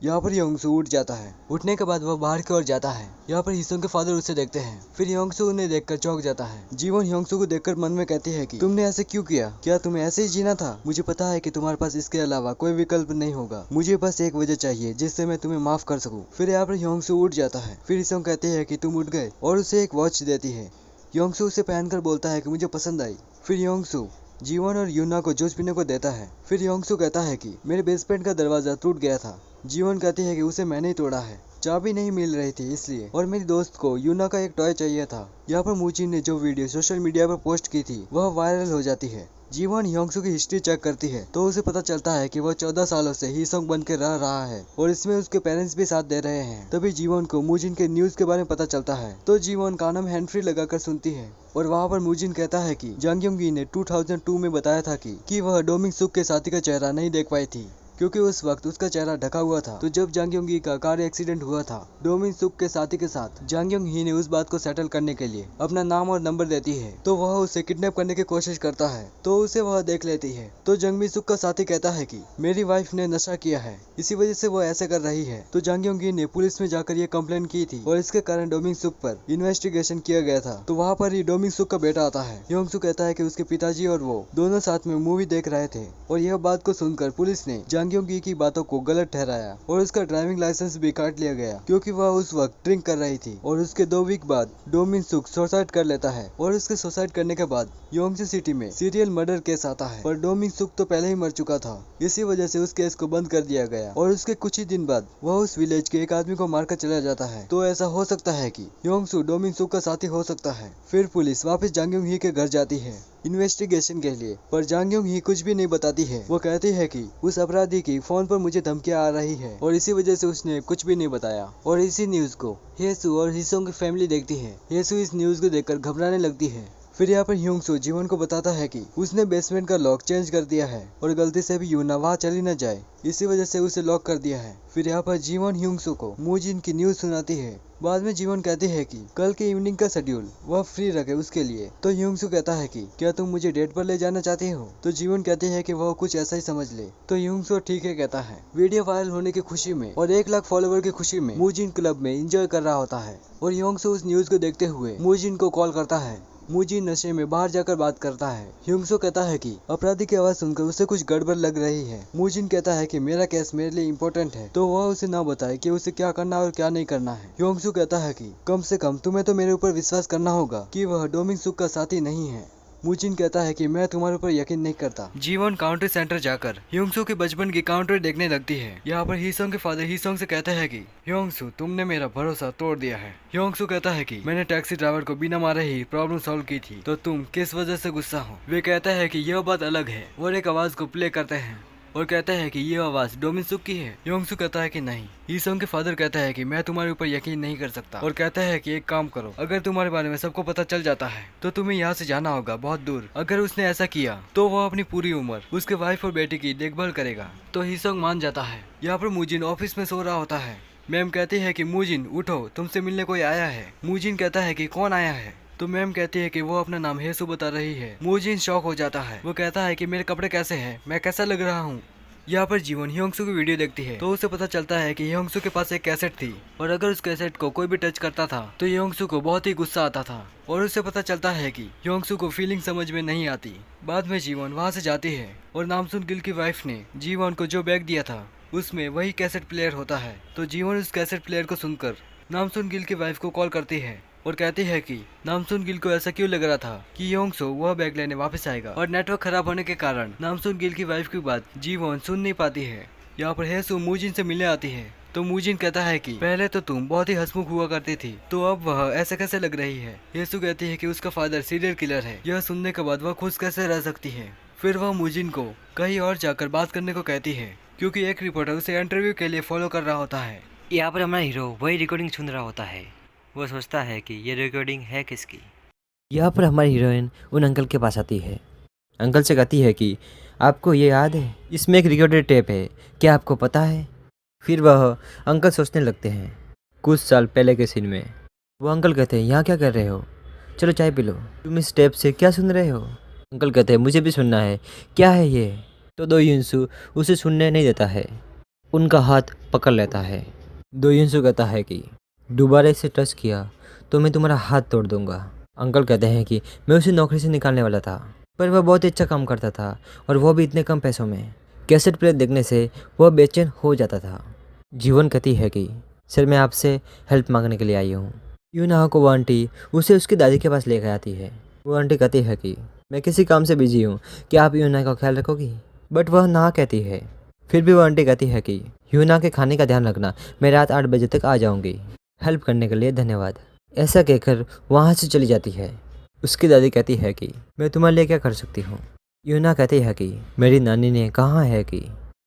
यहाँ पर योंगसू उठ जाता है। उठने के बाद वह बाहर की ओर जाता है। यहाँ पर हिसोंग के फादर उसे देखते हैं। फिर योंगसू उन्हें देखकर चौंक जाता है। जीवन योंगसू को देखकर मन में कहती है कि तुमने ऐसे क्यों किया? क्या तुम्हें ऐसे ही जीना था? मुझे पता है कि तुम्हारे पास इसके अलावा कोई विकल्प नहीं होगा। मुझे बस एक वजह चाहिए जिससे मैं तुम्हें माफ कर सकूं। फिर यहाँ पर योंगसू उठ जाता है। फिर हिसोंग कहती है कि तुम उठ गए और उसे एक वॉच देती है। योंगसू उसे पहनकर बोलता है कि मुझे पसंद आई। फिर योंगसू जीवन और यूना को जूस पीने को देता है। फिर योंगसू कहता है कि मेरे बेसमेंट का दरवाजा टूट गया था। जीवन कहती है कि उसे मैंने ही तोड़ा है, चाबी नहीं मिल रही थी इसलिए, और मेरी दोस्त को यूना का एक टॉय चाहिए था। यहाँ पर मूजिन ने जो वीडियो सोशल मीडिया पर पोस्ट की थी वह वायरल हो जाती है। जीवन योंगसू की हिस्ट्री चेक करती है तो उसे पता चलता है कि वह 14 सालों से हिसोंग बन के रह रहा है और इसमें उसके पेरेंट्स भी साथ दे रहे हैं। तभी जीवन को मूजिन के न्यूज के बारे में पता चलता है तो जीवन कानों में हैंड फ्री लगाकर सुनती है और वहाँ पर मूजिन कहता है कि जंग योंगी ने 2002 में बताया था कि वह डोमिंग सुक के साथी का चेहरा नहीं देख पाई थी क्योंकि उस वक्त उसका चेहरा ढका हुआ था। तो जब जंग योंगी का कार एक्सीडेंट हुआ था डोमिंग सुक के साथी के साथ, जंग योंग ही ने उस बात को सेटल करने के लिए अपना नाम और नंबर देती है तो वह उसे किडनैप करने की कोशिश करता है तो उसे वह देख लेती है। तो जंग सुक का साथी कहता है कि मेरी वाइफ ने नशा किया है, इसी वजह से वो ऐसे कर रही है। तो जंग योंगी ने पुलिस में जाकर ये कंप्लेन की थी और इसके कारण डोमिंग सुक पर इन्वेस्टिगेशन किया गया था। तो वहाँ पर ही डोमिंग सुक का बेटा आता है। योंगसू कहता है कि उसके पिताजी और वो दोनों साथ में मूवी देख रहे थे और यह बात को सुनकर पुलिस ने जंग योंगी की बातों को गलत ठहराया और उसका ड्राइविंग लाइसेंस भी काट लिया गया क्योंकि वह उस वक्त ड्रिंक कर रही थी। और उसके 2 वीक बाद डोमिंग सुक सुसाइड कर लेता है और उसके सुसाइड करने के बाद योंगसू सिटी में सीरियल मर्डर केस आता है पर डोमिंग सुक तो पहले ही मर चुका था, इसी वजह से उस केस को बंद कर दिया गया और उसके कुछ ही दिन बाद वह उस विलेज के एक आदमी को मारकर चला जाता है। तो ऐसा हो सकता है कि योंगसू डोमिंग सुक का साथी हो सकता है। फिर पुलिस वापस जंग योंग ही के घर जाती है इन्वेस्टिगेशन के लिए, पर जंग योंग ही कुछ भी नहीं बताती है। वो कहती है कि उस अपराधी की फोन पर मुझे धमकियां आ रही है और इसी वजह से उसने कुछ भी नहीं बताया। और इसी न्यूज को हेसू और हिसोंग की फैमिली देखती है। हेसू इस न्यूज को देखकर घबराने लगती है। फिर यहाँ पर योंगसू जीवन को बताता है कि उसने बेसमेंट का लॉक चेंज कर दिया है और गलती से भी यूना वहाँ चली न जाए, इसी वजह से उसे लॉक कर दिया है। फिर यहाँ पर जीवन योंगसू को मूजिन की न्यूज सुनाती है। बाद में जीवन कहती है कि कल के इवनिंग का शेड्यूल वह फ्री रखे उसके लिए। तो योंगसू कहता है कि क्या तुम मुझे डेट पर ले जाना चाहती हो? तो जीवन कहती है कि वह कुछ ऐसा ही समझ ले। तो योंगसू ठीक है कहता है। वीडियो वायरल होने की खुशी में और 1 लाख फॉलोवर की खुशी में मूजिन क्लब में एंजॉय कर रहा होता है और योंगसू उस न्यूज को देखते हुए मूजिन को कॉल करता है। मूजिन नशे में बाहर जाकर बात करता है। योंगसू कहता है कि अपराधी की आवाज सुनकर उसे कुछ गड़बड़ लग रही है। मूजिन कहता है कि मेरा केस मेरे लिए इम्पोर्टेंट है तो वह उसे ना बताए कि उसे क्या करना और क्या नहीं करना है। योंगसू कहता है कि कम से कम तुम्हें तो मेरे ऊपर विश्वास करना होगा कि वह डोमिंग सुक का साथी नहीं है। मूजिन कहता है कि मैं तुम्हारे ऊपर यकीन नहीं करता। जीवन काउंटर सेंटर जाकर योंगसू के बचपन की काउंटर देखने लगती है। यहाँ पर हिसोंग के फादर हिसोंग से कहते हैं कि योंगसू तुमने मेरा भरोसा तोड़ दिया है। योंगसू कहता है कि मैंने टैक्सी ड्राइवर को बिना मारे ही प्रॉब्लम सॉल्व की थी तो तुम किस वजह से गुस्सा हो? वे कहते हैं कि यह बात अलग है और एक आवाज को प्ले करते हैं और कहते हैं कि ये आवाज डोमिंग सुक की है। योंगसू कहता है कि नहीं। हिसोंग के फादर कहता है कि मैं तुम्हारे ऊपर यकीन नहीं कर सकता और कहता है कि एक काम करो, अगर तुम्हारे बारे में सबको पता चल जाता है तो तुम्हें यहाँ से जाना होगा बहुत दूर। अगर उसने ऐसा किया तो वह अपनी पूरी उम्र उसके वाइफ और बेटी की देखभाल करेगा। तो हिसोंग मान जाता है। यहाँ पर मूजिन ऑफिस में सो रहा होता है। मैम कहती है कि मूजिन उठो, तुमसे मिलने कोई आया है। मूजिन कहता है कि कौन आया है? तो मैम कहती है कि वो अपना नाम हेसू बता रही है। मूजिन शॉक हो जाता है। वो कहता है कि मेरे कपड़े कैसे हैं, मैं कैसा लग रहा हूँ? यहाँ पर जीवन योंगसू की वीडियो देखती है तो उसे पता चलता है कि योंगसू के पास एक कैसेट थी और अगर उस कैसेट को कोई भी टच करता था तो योंगसू को बहुत ही गुस्सा आता था और उसे पता चलता है कि योंगसू को फीलिंग समझ में नहीं आती। बाद में जीवन वहाँ से जाती है और नामसुन गिल की वाइफ ने जीवन को जो बैग दिया था उसमें वही कैसेट प्लेयर होता है। तो जीवन उस कैसेट प्लेयर को सुनकर नामसुन गिल की वाइफ को कॉल करती है और कहती है कि नामसुन गिल को ऐसा क्यों लग रहा था कि योंगसू वह बैग लेने वापस आएगा और नेटवर्क खराब होने के कारण नामसुन गिल की वाइफ की बात जीवन सुन नहीं पाती है। यहाँ पर हेसू मूजिन से मिलने आती है तो मूजिन कहता है कि पहले तो तुम बहुत ही हंसमुख हुआ करती थी तो अब वह ऐसे कैसे लग रही है? हेसू कहती है कि उसका फादर सीरियल किलर है। यह सुनने के बाद वह खुश कैसे रह सकती है? फिर वह मूजिन को कहीं और जाकर बात करने को कहती है क्योंकि एक रिपोर्टर उसे इंटरव्यू के लिए फॉलो कर रहा होता है। यहाँ पर हमारा हीरो वही रिकॉर्डिंग सुन रहा होता है। वो सोचता है कि ये रिकॉर्डिंग है किसकी। यहाँ पर हमारी हीरोइन उन अंकल के पास आती है। अंकल से कहती है कि आपको ये याद है, इसमें एक रिकॉर्डेड टेप है, क्या आपको पता है? फिर वह अंकल सोचने लगते हैं कुछ साल पहले के सीन में। वो अंकल कहते हैं यहाँ क्या कर रहे हो, चलो चाय पी लो, तुम इस टेप से क्या सुन रहे हो? अंकल कहते हैं मुझे भी सुनना है, क्या है ये? तो दो युनसू उसे सुनने नहीं देता है। उनका हाथ पकड़ लेता है। दो युनसु कहता है कि दोबारा इसे टच किया तो मैं तुम्हारा हाथ तोड़ दूंगा। अंकल कहते हैं कि मैं उसे नौकरी से निकालने वाला था, पर वह बहुत ही अच्छा काम करता था और वो भी इतने कम पैसों में। कैसेट प्लेयर देखने से वह बेचैन हो जाता था। जीवन कहती है कि सर मैं आपसे हेल्प मांगने के लिए आई हूँ। यूना को वो आंटी उसे उसकी दादी के पास लेकर आती है। वो आंटी कहती है कि मैं किसी काम से बिजी हूँ, क्या आप यूना का ख्याल रखोगी? बट वह ना कहती है। फिर भी वो आंटी कहती है कि यूना के खाने का ध्यान रखना, मैं रात 8 बजे तक आ जाऊँगी। हेल्प करने के लिए धन्यवाद। ऐसा कहकर वहाँ से चली जाती है। उसकी दादी कहती है कि मैं तुम्हारे लिए क्या कर सकती हूँ? यूना कहती है कि मेरी नानी ने कहा है कि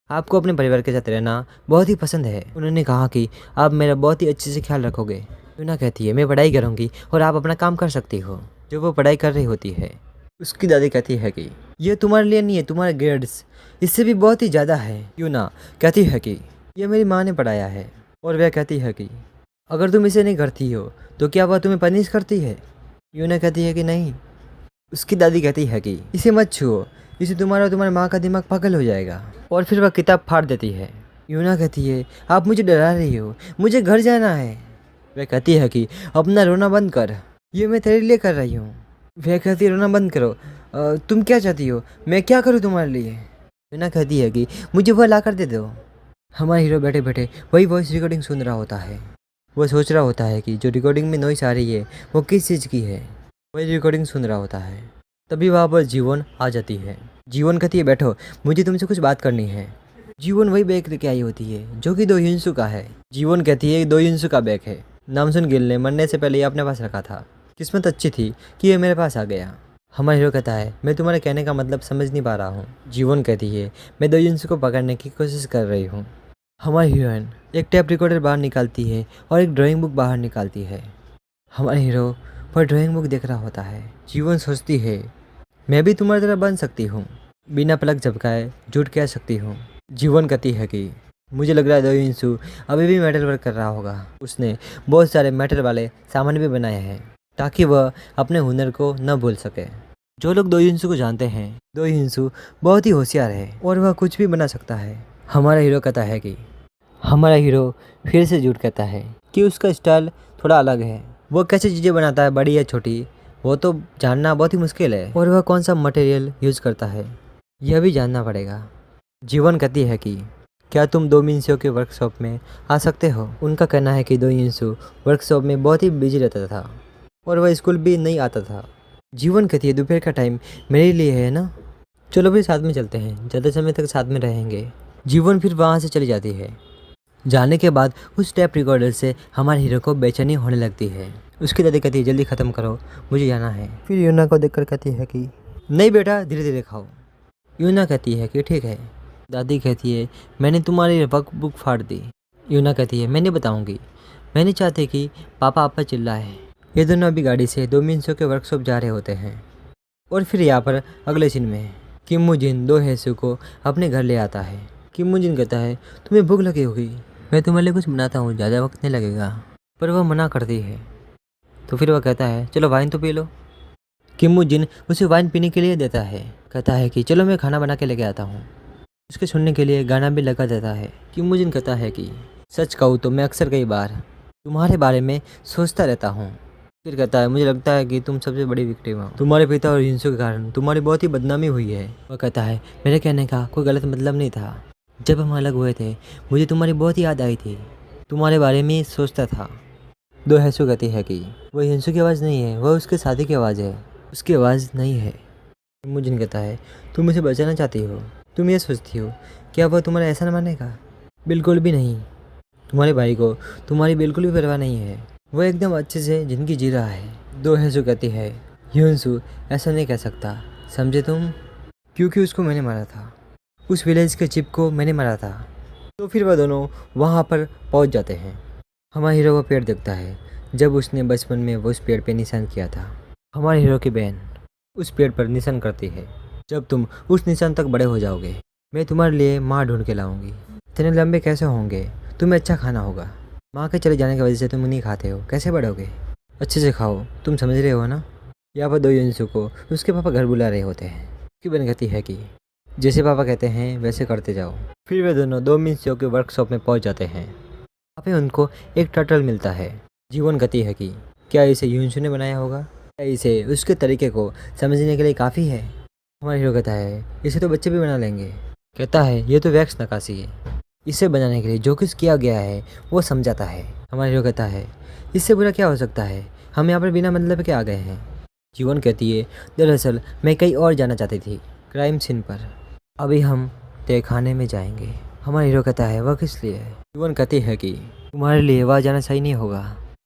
आपको अपने परिवार के साथ रहना बहुत ही पसंद है। उन्होंने कहा कि आप मेरा बहुत ही अच्छे से ख्याल रखोगे। यूना कहती है मैं पढ़ाई करूँगी और आप अपना काम कर सकती हो। जो वो पढ़ाई कर रही होती है। उसकी दादी कहती है कि ये तुम्हारे लिए नहीं है, तुम्हारे ग्रेड्स इससे भी बहुत ही ज़्यादा है। यूना कहती है कि ये मेरी माँ ने पढ़ाया है। और वह कहती है कि अगर तुम इसे नहीं करती हो तो क्या वह तुम्हें पनिश करती है? यूना कहती है कि नहीं। उसकी दादी कहती है कि इसे मत छुओ, इसे तुम्हारा और तुम्हारी माँ का दिमाग पागल हो जाएगा। और फिर वह किताब फाड़ देती है। यूना कहती है आप मुझे डरा रही हो, मुझे घर जाना है। वह कहती है कि अपना रोना बंद कर, ये मैं तेरे लिए कर रही हूँ। वह कहती है रोना बंद करो, तुम क्या चाहती हो, मैं क्या करूँ तुम्हारे लिए? यूना कहती है कि मुझे वह ला कर दे दो। हमारा हीरो बैठे बैठे वही वॉइस रिकॉर्डिंग सुन रहा होता है। वो सोच रहा होता है कि जो रिकॉर्डिंग में नॉइस आ रही है वो किस चीज़ की है। वही रिकॉर्डिंग सुन रहा होता है। तभी वहाँ पर जीवन आ जाती है। जीवन कहती है बैठो, मुझे तुमसे कुछ बात करनी है। जीवन वही बैग लेके आई होती है जो कि 2 युनसु का है। जीवन कहती है 2 युनसु का बैग है। नामसुन गिल ने मरने से पहले ये अपने पास रखा था। किस्मत अच्छी थी कि ये मेरे पास आ गया। हमारा हीरो कहता है मैं तुम्हारे कहने का मतलब समझ नहीं पा रहा हूँ। जीवन कहती है मैं 2 युनसु को पकड़ने की कोशिश कर रही हूँ। हमारी हीरोइन एक टेप रिकॉर्डर बाहर निकालती है और एक ड्राइंग बुक बाहर निकालती है। हमारा हीरो वह ड्राइंग बुक देख रहा होता है। जीवन सोचती है मैं भी तुम्हारी तरह बन सकती हूँ, बिना पलक झपकाए झूठ कह सकती हूँ। जीवन कहती है कि मुझे लग रहा है 2 युनसु अभी भी मेटल वर्क कर रहा होगा। उसने बहुत सारे मेटल वाले सामान भी बनाए हैं ताकि वह अपने हुनर को न भूल सके। जो लोग 2 युनसु को जानते हैं, 2 युनसु बहुत ही होशियार है और वह कुछ भी बना सकता है। हमारा हीरो कहता है कि हमारा हीरो फिर से झूठ कहता है कि उसका स्टाइल थोड़ा अलग है। वो कैसे चीज़ें बनाता है, बड़ी या छोटी, वो तो जानना बहुत ही मुश्किल है। और वह कौन सा मटेरियल यूज़ करता है यह भी जानना पड़ेगा। जीवन कहती है कि क्या तुम 2 युनसु के वर्कशॉप में आ सकते हो? उनका कहना है कि 2 युनसु वर्कशॉप में बहुत ही बिजी रहता था और वह स्कूल भी नहीं आता था। जीवन कहती है दोपहर का टाइम मेरे लिए है ना, चलो फिर साथ में चलते हैं, ज़्यादा समय तक साथ में रहेंगे। जीवन फिर वहाँ से चली जाती है। जाने के बाद उस टेप रिकॉर्डर से हमारे हीरो को बेचैनी होने लगती है। उसकी दादी कहती है जल्दी ख़त्म करो, मुझे जाना है। फिर यूना को देखकर कहती है कि नहीं बेटा, धीरे धीरे खाओ। यूना कहती है कि ठीक है। दादी कहती है मैंने तुम्हारी वर्क बुक फाड़ दी। यूना कहती है मैं नहीं बताऊँगी, मैं नहीं चाहती कि पापा आप पर चिल्लाए। ये दोनों अभी गाड़ी से 2 युनसु के वर्कशॉप जा रहे होते हैं। और फिर यहाँ पर अगले सीन में किम मू जिन 2 हेसु को अपने घर ले आता है। किम मू जिन कहता है तुम्हें भूख लगी होगी, मैं तुम्हारे लिए कुछ बनाता हूँ, ज़्यादा वक्त नहीं लगेगा। पर वह मना करती है। तो फिर वह कहता है चलो वाइन तो पी लो। किम मू जिन उसे वाइन पीने के लिए देता है। कहता है कि चलो मैं खाना बना के लेके आता हूँ। उसके सुनने के लिए गाना भी लगा देता है। किम मू जिन कहता है कि सच कहूँ तो मैं अक्सर कई बार तुम्हारे बारे में सोचता रहता हूँ। फिर कहता है मुझे लगता है कि तुम सबसे बड़ी विक्टिम हो, तुम्हारे पिता और युनसु के कारण तुम्हारी बहुत ही बदनामी हुई है। वह कहता है मेरे कहने का कोई गलत मतलब नहीं था, जब हम अलग हुए थे मुझे तुम्हारी बहुत याद आई थी, तुम्हारे बारे में सोचता था। 2 हेसु कहती है कि वह युनसु की आवाज़ नहीं है, वह उसके शादी की आवाज़ है, उसकी आवाज़ नहीं है। मुझे कहता है तुम उसे बचाना चाहती हो, तुम ये सोचती हो क्या वह तुम्हारा ऐसा न मानेगा? बिल्कुल भी नहीं, तुम्हारे भाई को तुम्हारी बिल्कुल भी परवाह नहीं है, वह एकदम अच्छे से ज़िंदगी जी रहा है। 2 हेसु कहती है युनसु ऐसा नहीं कह सकता, समझे तुम, क्योंकि उसको मैंने मारा था, उस विलेज के चिप को मैंने मारा था। तो फिर वह दोनों वहाँ पर पहुँच जाते हैं। हमारा हीरो वो पेड़ देखता है जब उसने बचपन में वो उस पेड़ पे निशान किया था। हमारे हीरो की बहन उस पेड़ पर निशान करती है, जब तुम उस निशान तक बड़े हो जाओगे मैं तुम्हारे लिए माँ ढूंढ के लाऊंगी। इतने लंबे कैसे होंगे, तुम्हें अच्छा खाना होगा, माँ के चले जाने की वजह से तुम नहीं खाते हो, कैसे बढ़ोगे, अच्छे से खाओ, तुम समझ रहे हो ना। यहाँ पर 2 युनसु को उसके पापा घर बुला रहे होते हैं। उसकी बहन कहती है कि जैसे पापा कहते हैं वैसे करते जाओ। फिर वे दोनों 2 मिनट के वर्कशॉप में पहुंच जाते हैं। वहाँ पे उनको एक टर्टल मिलता है। जीवन कहती है कि क्या इसे यूनसू ने बनाया होगा, क्या इसे उसके तरीके को समझने के लिए काफ़ी है। हमारा हीरो कहता है इसे तो बच्चे भी बना लेंगे। कहता है ये तो वैक्स नक्काशी है, इसे बनाने के लिए जो कुछ किया गया है वो समझाता है। हमारा हीरो कहता है इससे बुरा क्या हो सकता है, हम यहाँ पर बिना मतलब के आ गए हैं। जीवन कहती है दरअसल मैं कहीं और जाना चाहती थी, क्राइम सीन पर। अभी हम तहखाने में जाएंगे। हमारा हीरो कहता है वह किस लिए। जीवन कहती है कि तुम्हारे लिए वहाँ जाना सही नहीं होगा,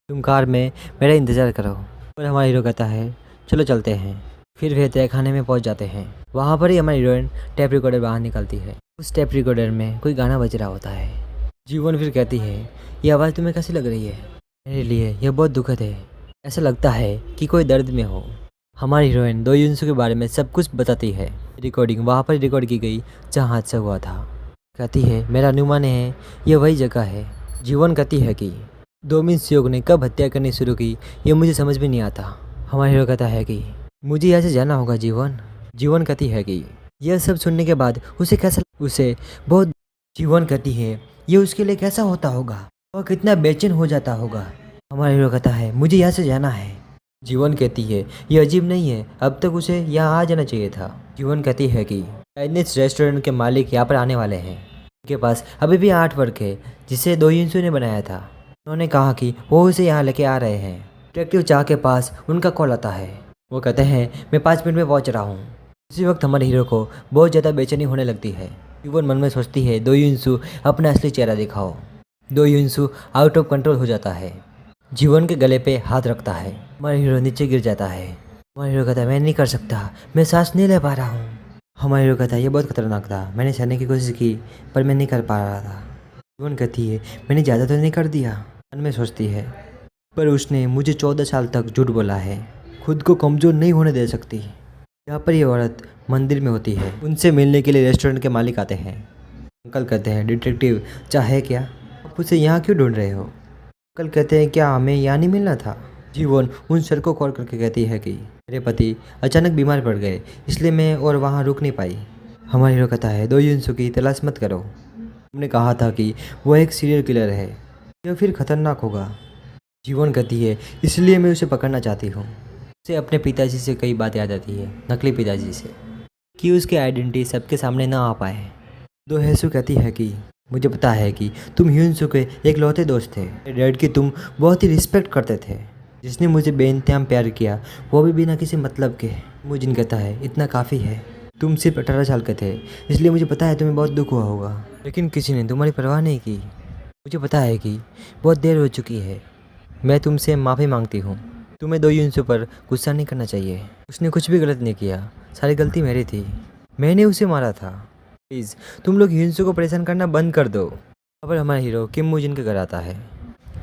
तुम कार में मेरा इंतज़ार करो। और हमारा हीरो कहता है चलो चलते हैं। फिर वे तहखाने में पहुंच जाते हैं। वहाँ पर ही हमारी हीरोइन टेप रिकॉर्डर बाहर निकलती है। उस टेप रिकॉर्डर में कोई गाना बज रहा होता है। जीवन फिर कहती है ये आवाज़ तुम्हें कैसी लग रही है। मेरे लिए यह बहुत दुखद है, ऐसा लगता है कि कोई दर्द में हो। हमारी हीरोइन दो यूनिट्स के बारे में सब कुछ बताती है। रिकॉर्डिंग वहाँ पर रिकॉर्ड की गई जहाँ हादसा हुआ था। कहती है मेरा अनुमान है ये वही जगह है। जीवन कहती है कि डोमिनिक योग ने कब हत्या करनी शुरू की ये मुझे समझ में नहीं आता। हमारा हीरो कहता है कि मुझे यहाँ से जाना होगा जीवन। जीवन कहती है कि यह सब सुनने के बाद उसे बहुत। जीवन कहती है ये उसके लिए कैसा होता होगा, वह कितना बेचैन हो जाता होगा। हमारा हीरो कहता है मुझे यहाँ से जाना है। जीवन कहती है ये अजीब नहीं है, अब तक उसे यहाँ आ जाना चाहिए था। जीवन कहती है कि चाइनीज रेस्टोरेंट के मालिक यहाँ पर आने वाले हैं, उनके पास अभी भी आर्ट वर्क है जिसे दो यूनिट्स ने बनाया था। उन्होंने कहा कि वो उसे यहाँ लेके आ रहे हैं। डिटेक्टिव चाह के पास उनका कॉल आता है। वो कहते हैं मैं 5 मिनट में पहुँच रहा हूँ। इसी वक्त हमारे हीरो को बहुत ज़्यादा बेचैनी होने लगती है। जीवन मन में सोचती है दो यूनिट्सु अपना असली चेहरा दिखाओ। दो यूनिट्सु आउट ऑफ कंट्रोल हो जाता है। जीवन के गले पे हाथ रखता है। हमारा हीरो नीचे गिर जाता है। हमारा हीरो कहता है मैं नहीं कर सकता, मैं सांस नहीं ले पा रहा हूँ। हमारा हीरो कहता है ये बहुत खतरनाक था, मैंने चढ़ने की कोशिश की पर मैं नहीं कर पा रहा था। जीवन कहती है मैंने ज़्यादा तो नहीं कर दिया। मन में सोचती है पर उसने मुझे 14 साल तक झूठ बोला है, खुद को कमज़ोर नहीं होने दे सकती। यहाँ पर ये औरत मंदिर में होती है। उनसे मिलने के लिए रेस्टोरेंट के मालिक आते हैं। अंकल कहते हैं डिटेक्टिव चाहे क्या, आप उसे यहाँ क्यों ढूंढ रहे हो। अंकल कहते हैं क्या हमें यहाँ नहीं मिलना था। जीवन उन सर को कॉल करके कहती है कि मेरे पति अचानक बीमार पड़ गए इसलिए मैं और वहाँ रुक नहीं पाई। हमारा हीरो कहता है दो यूनिट्सों की तलाश मत करो, हमने कहा था कि वह एक सीरियल किलर है, यह फिर खतरनाक होगा। जीवन कहती है इसलिए मैं उसे पकड़ना चाहती हूँ। उसे अपने पिताजी से कई बात याद आती है, नकली पिताजी से, कि उसकी आइडेंटिटी सबके सामने ना आ पाए। दो हैसू कहती है कि मुझे पता है कि तुम ह्यूनसू के एक लौते दोस्त थे, डैड की तुम बहुत ही रिस्पेक्ट करते थे। जिसने मुझे बेइंतहाम प्यार किया वो भी बिना किसी मतलब के। मुजिन कहता है इतना काफ़ी है, तुम सिर्फ 18 साल के थे इसलिए मुझे पता है तुम्हें बहुत दुख हुआ होगा, लेकिन किसी ने तुम्हारी परवाह नहीं की। मुझे पता है कि बहुत देर हो चुकी है, मैं तुमसे माफ़ी मांगती हूँ। तुम्हें दो यूनिट्सों पर गुस्सा नहीं करना चाहिए, उसने कुछ भी गलत नहीं किया, सारी गलती मेरी थी, मैंने उसे मारा था। प्लीज़ तुम लोग ह्यूनसू को परेशान करना बंद कर दो। अब हमारा हीरो किम मुजिन के घर आता है।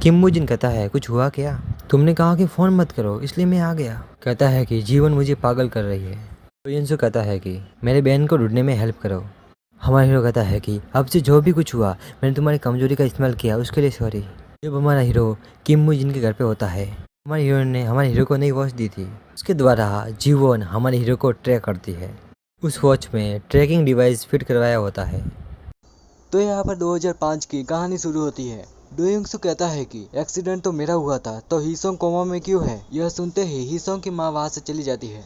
किम मुजिन कहता है कुछ हुआ क्या, तुमने कहा कि फ़ोन मत करो इसलिए मैं आ गया। कहता है कि जीवन मुझे पागल कर रही है। तो ह्यूनसू कहता है कि मेरे बहन को ढूंढने में हेल्प करो। हमारा हीरो कहता है कि अब से जो भी कुछ हुआ मैंने तुम्हारी कमजोरी का इस्तेमाल किया उसके लिए सॉरी। जब हमारा हीरो किम मुजिन के घर पे होता है, हमारे हीरोइन ने हमारे हीरो को नई वॉच दी थी, उसके द्वारा जीवन हमारे हीरो को ट्रैक करती है। उस वॉच में ट्रैकिंग डिवाइस फिट करवाया होता है। तो यहाँ पर 2005 की कहानी शुरू होती है। डो युंगसू कहता है कि एक्सीडेंट तो मेरा हुआ था तो हीसोंग कोमा में क्यों है। यह सुनते ही हीसोंग की माँ वहाँ से चली जाती है।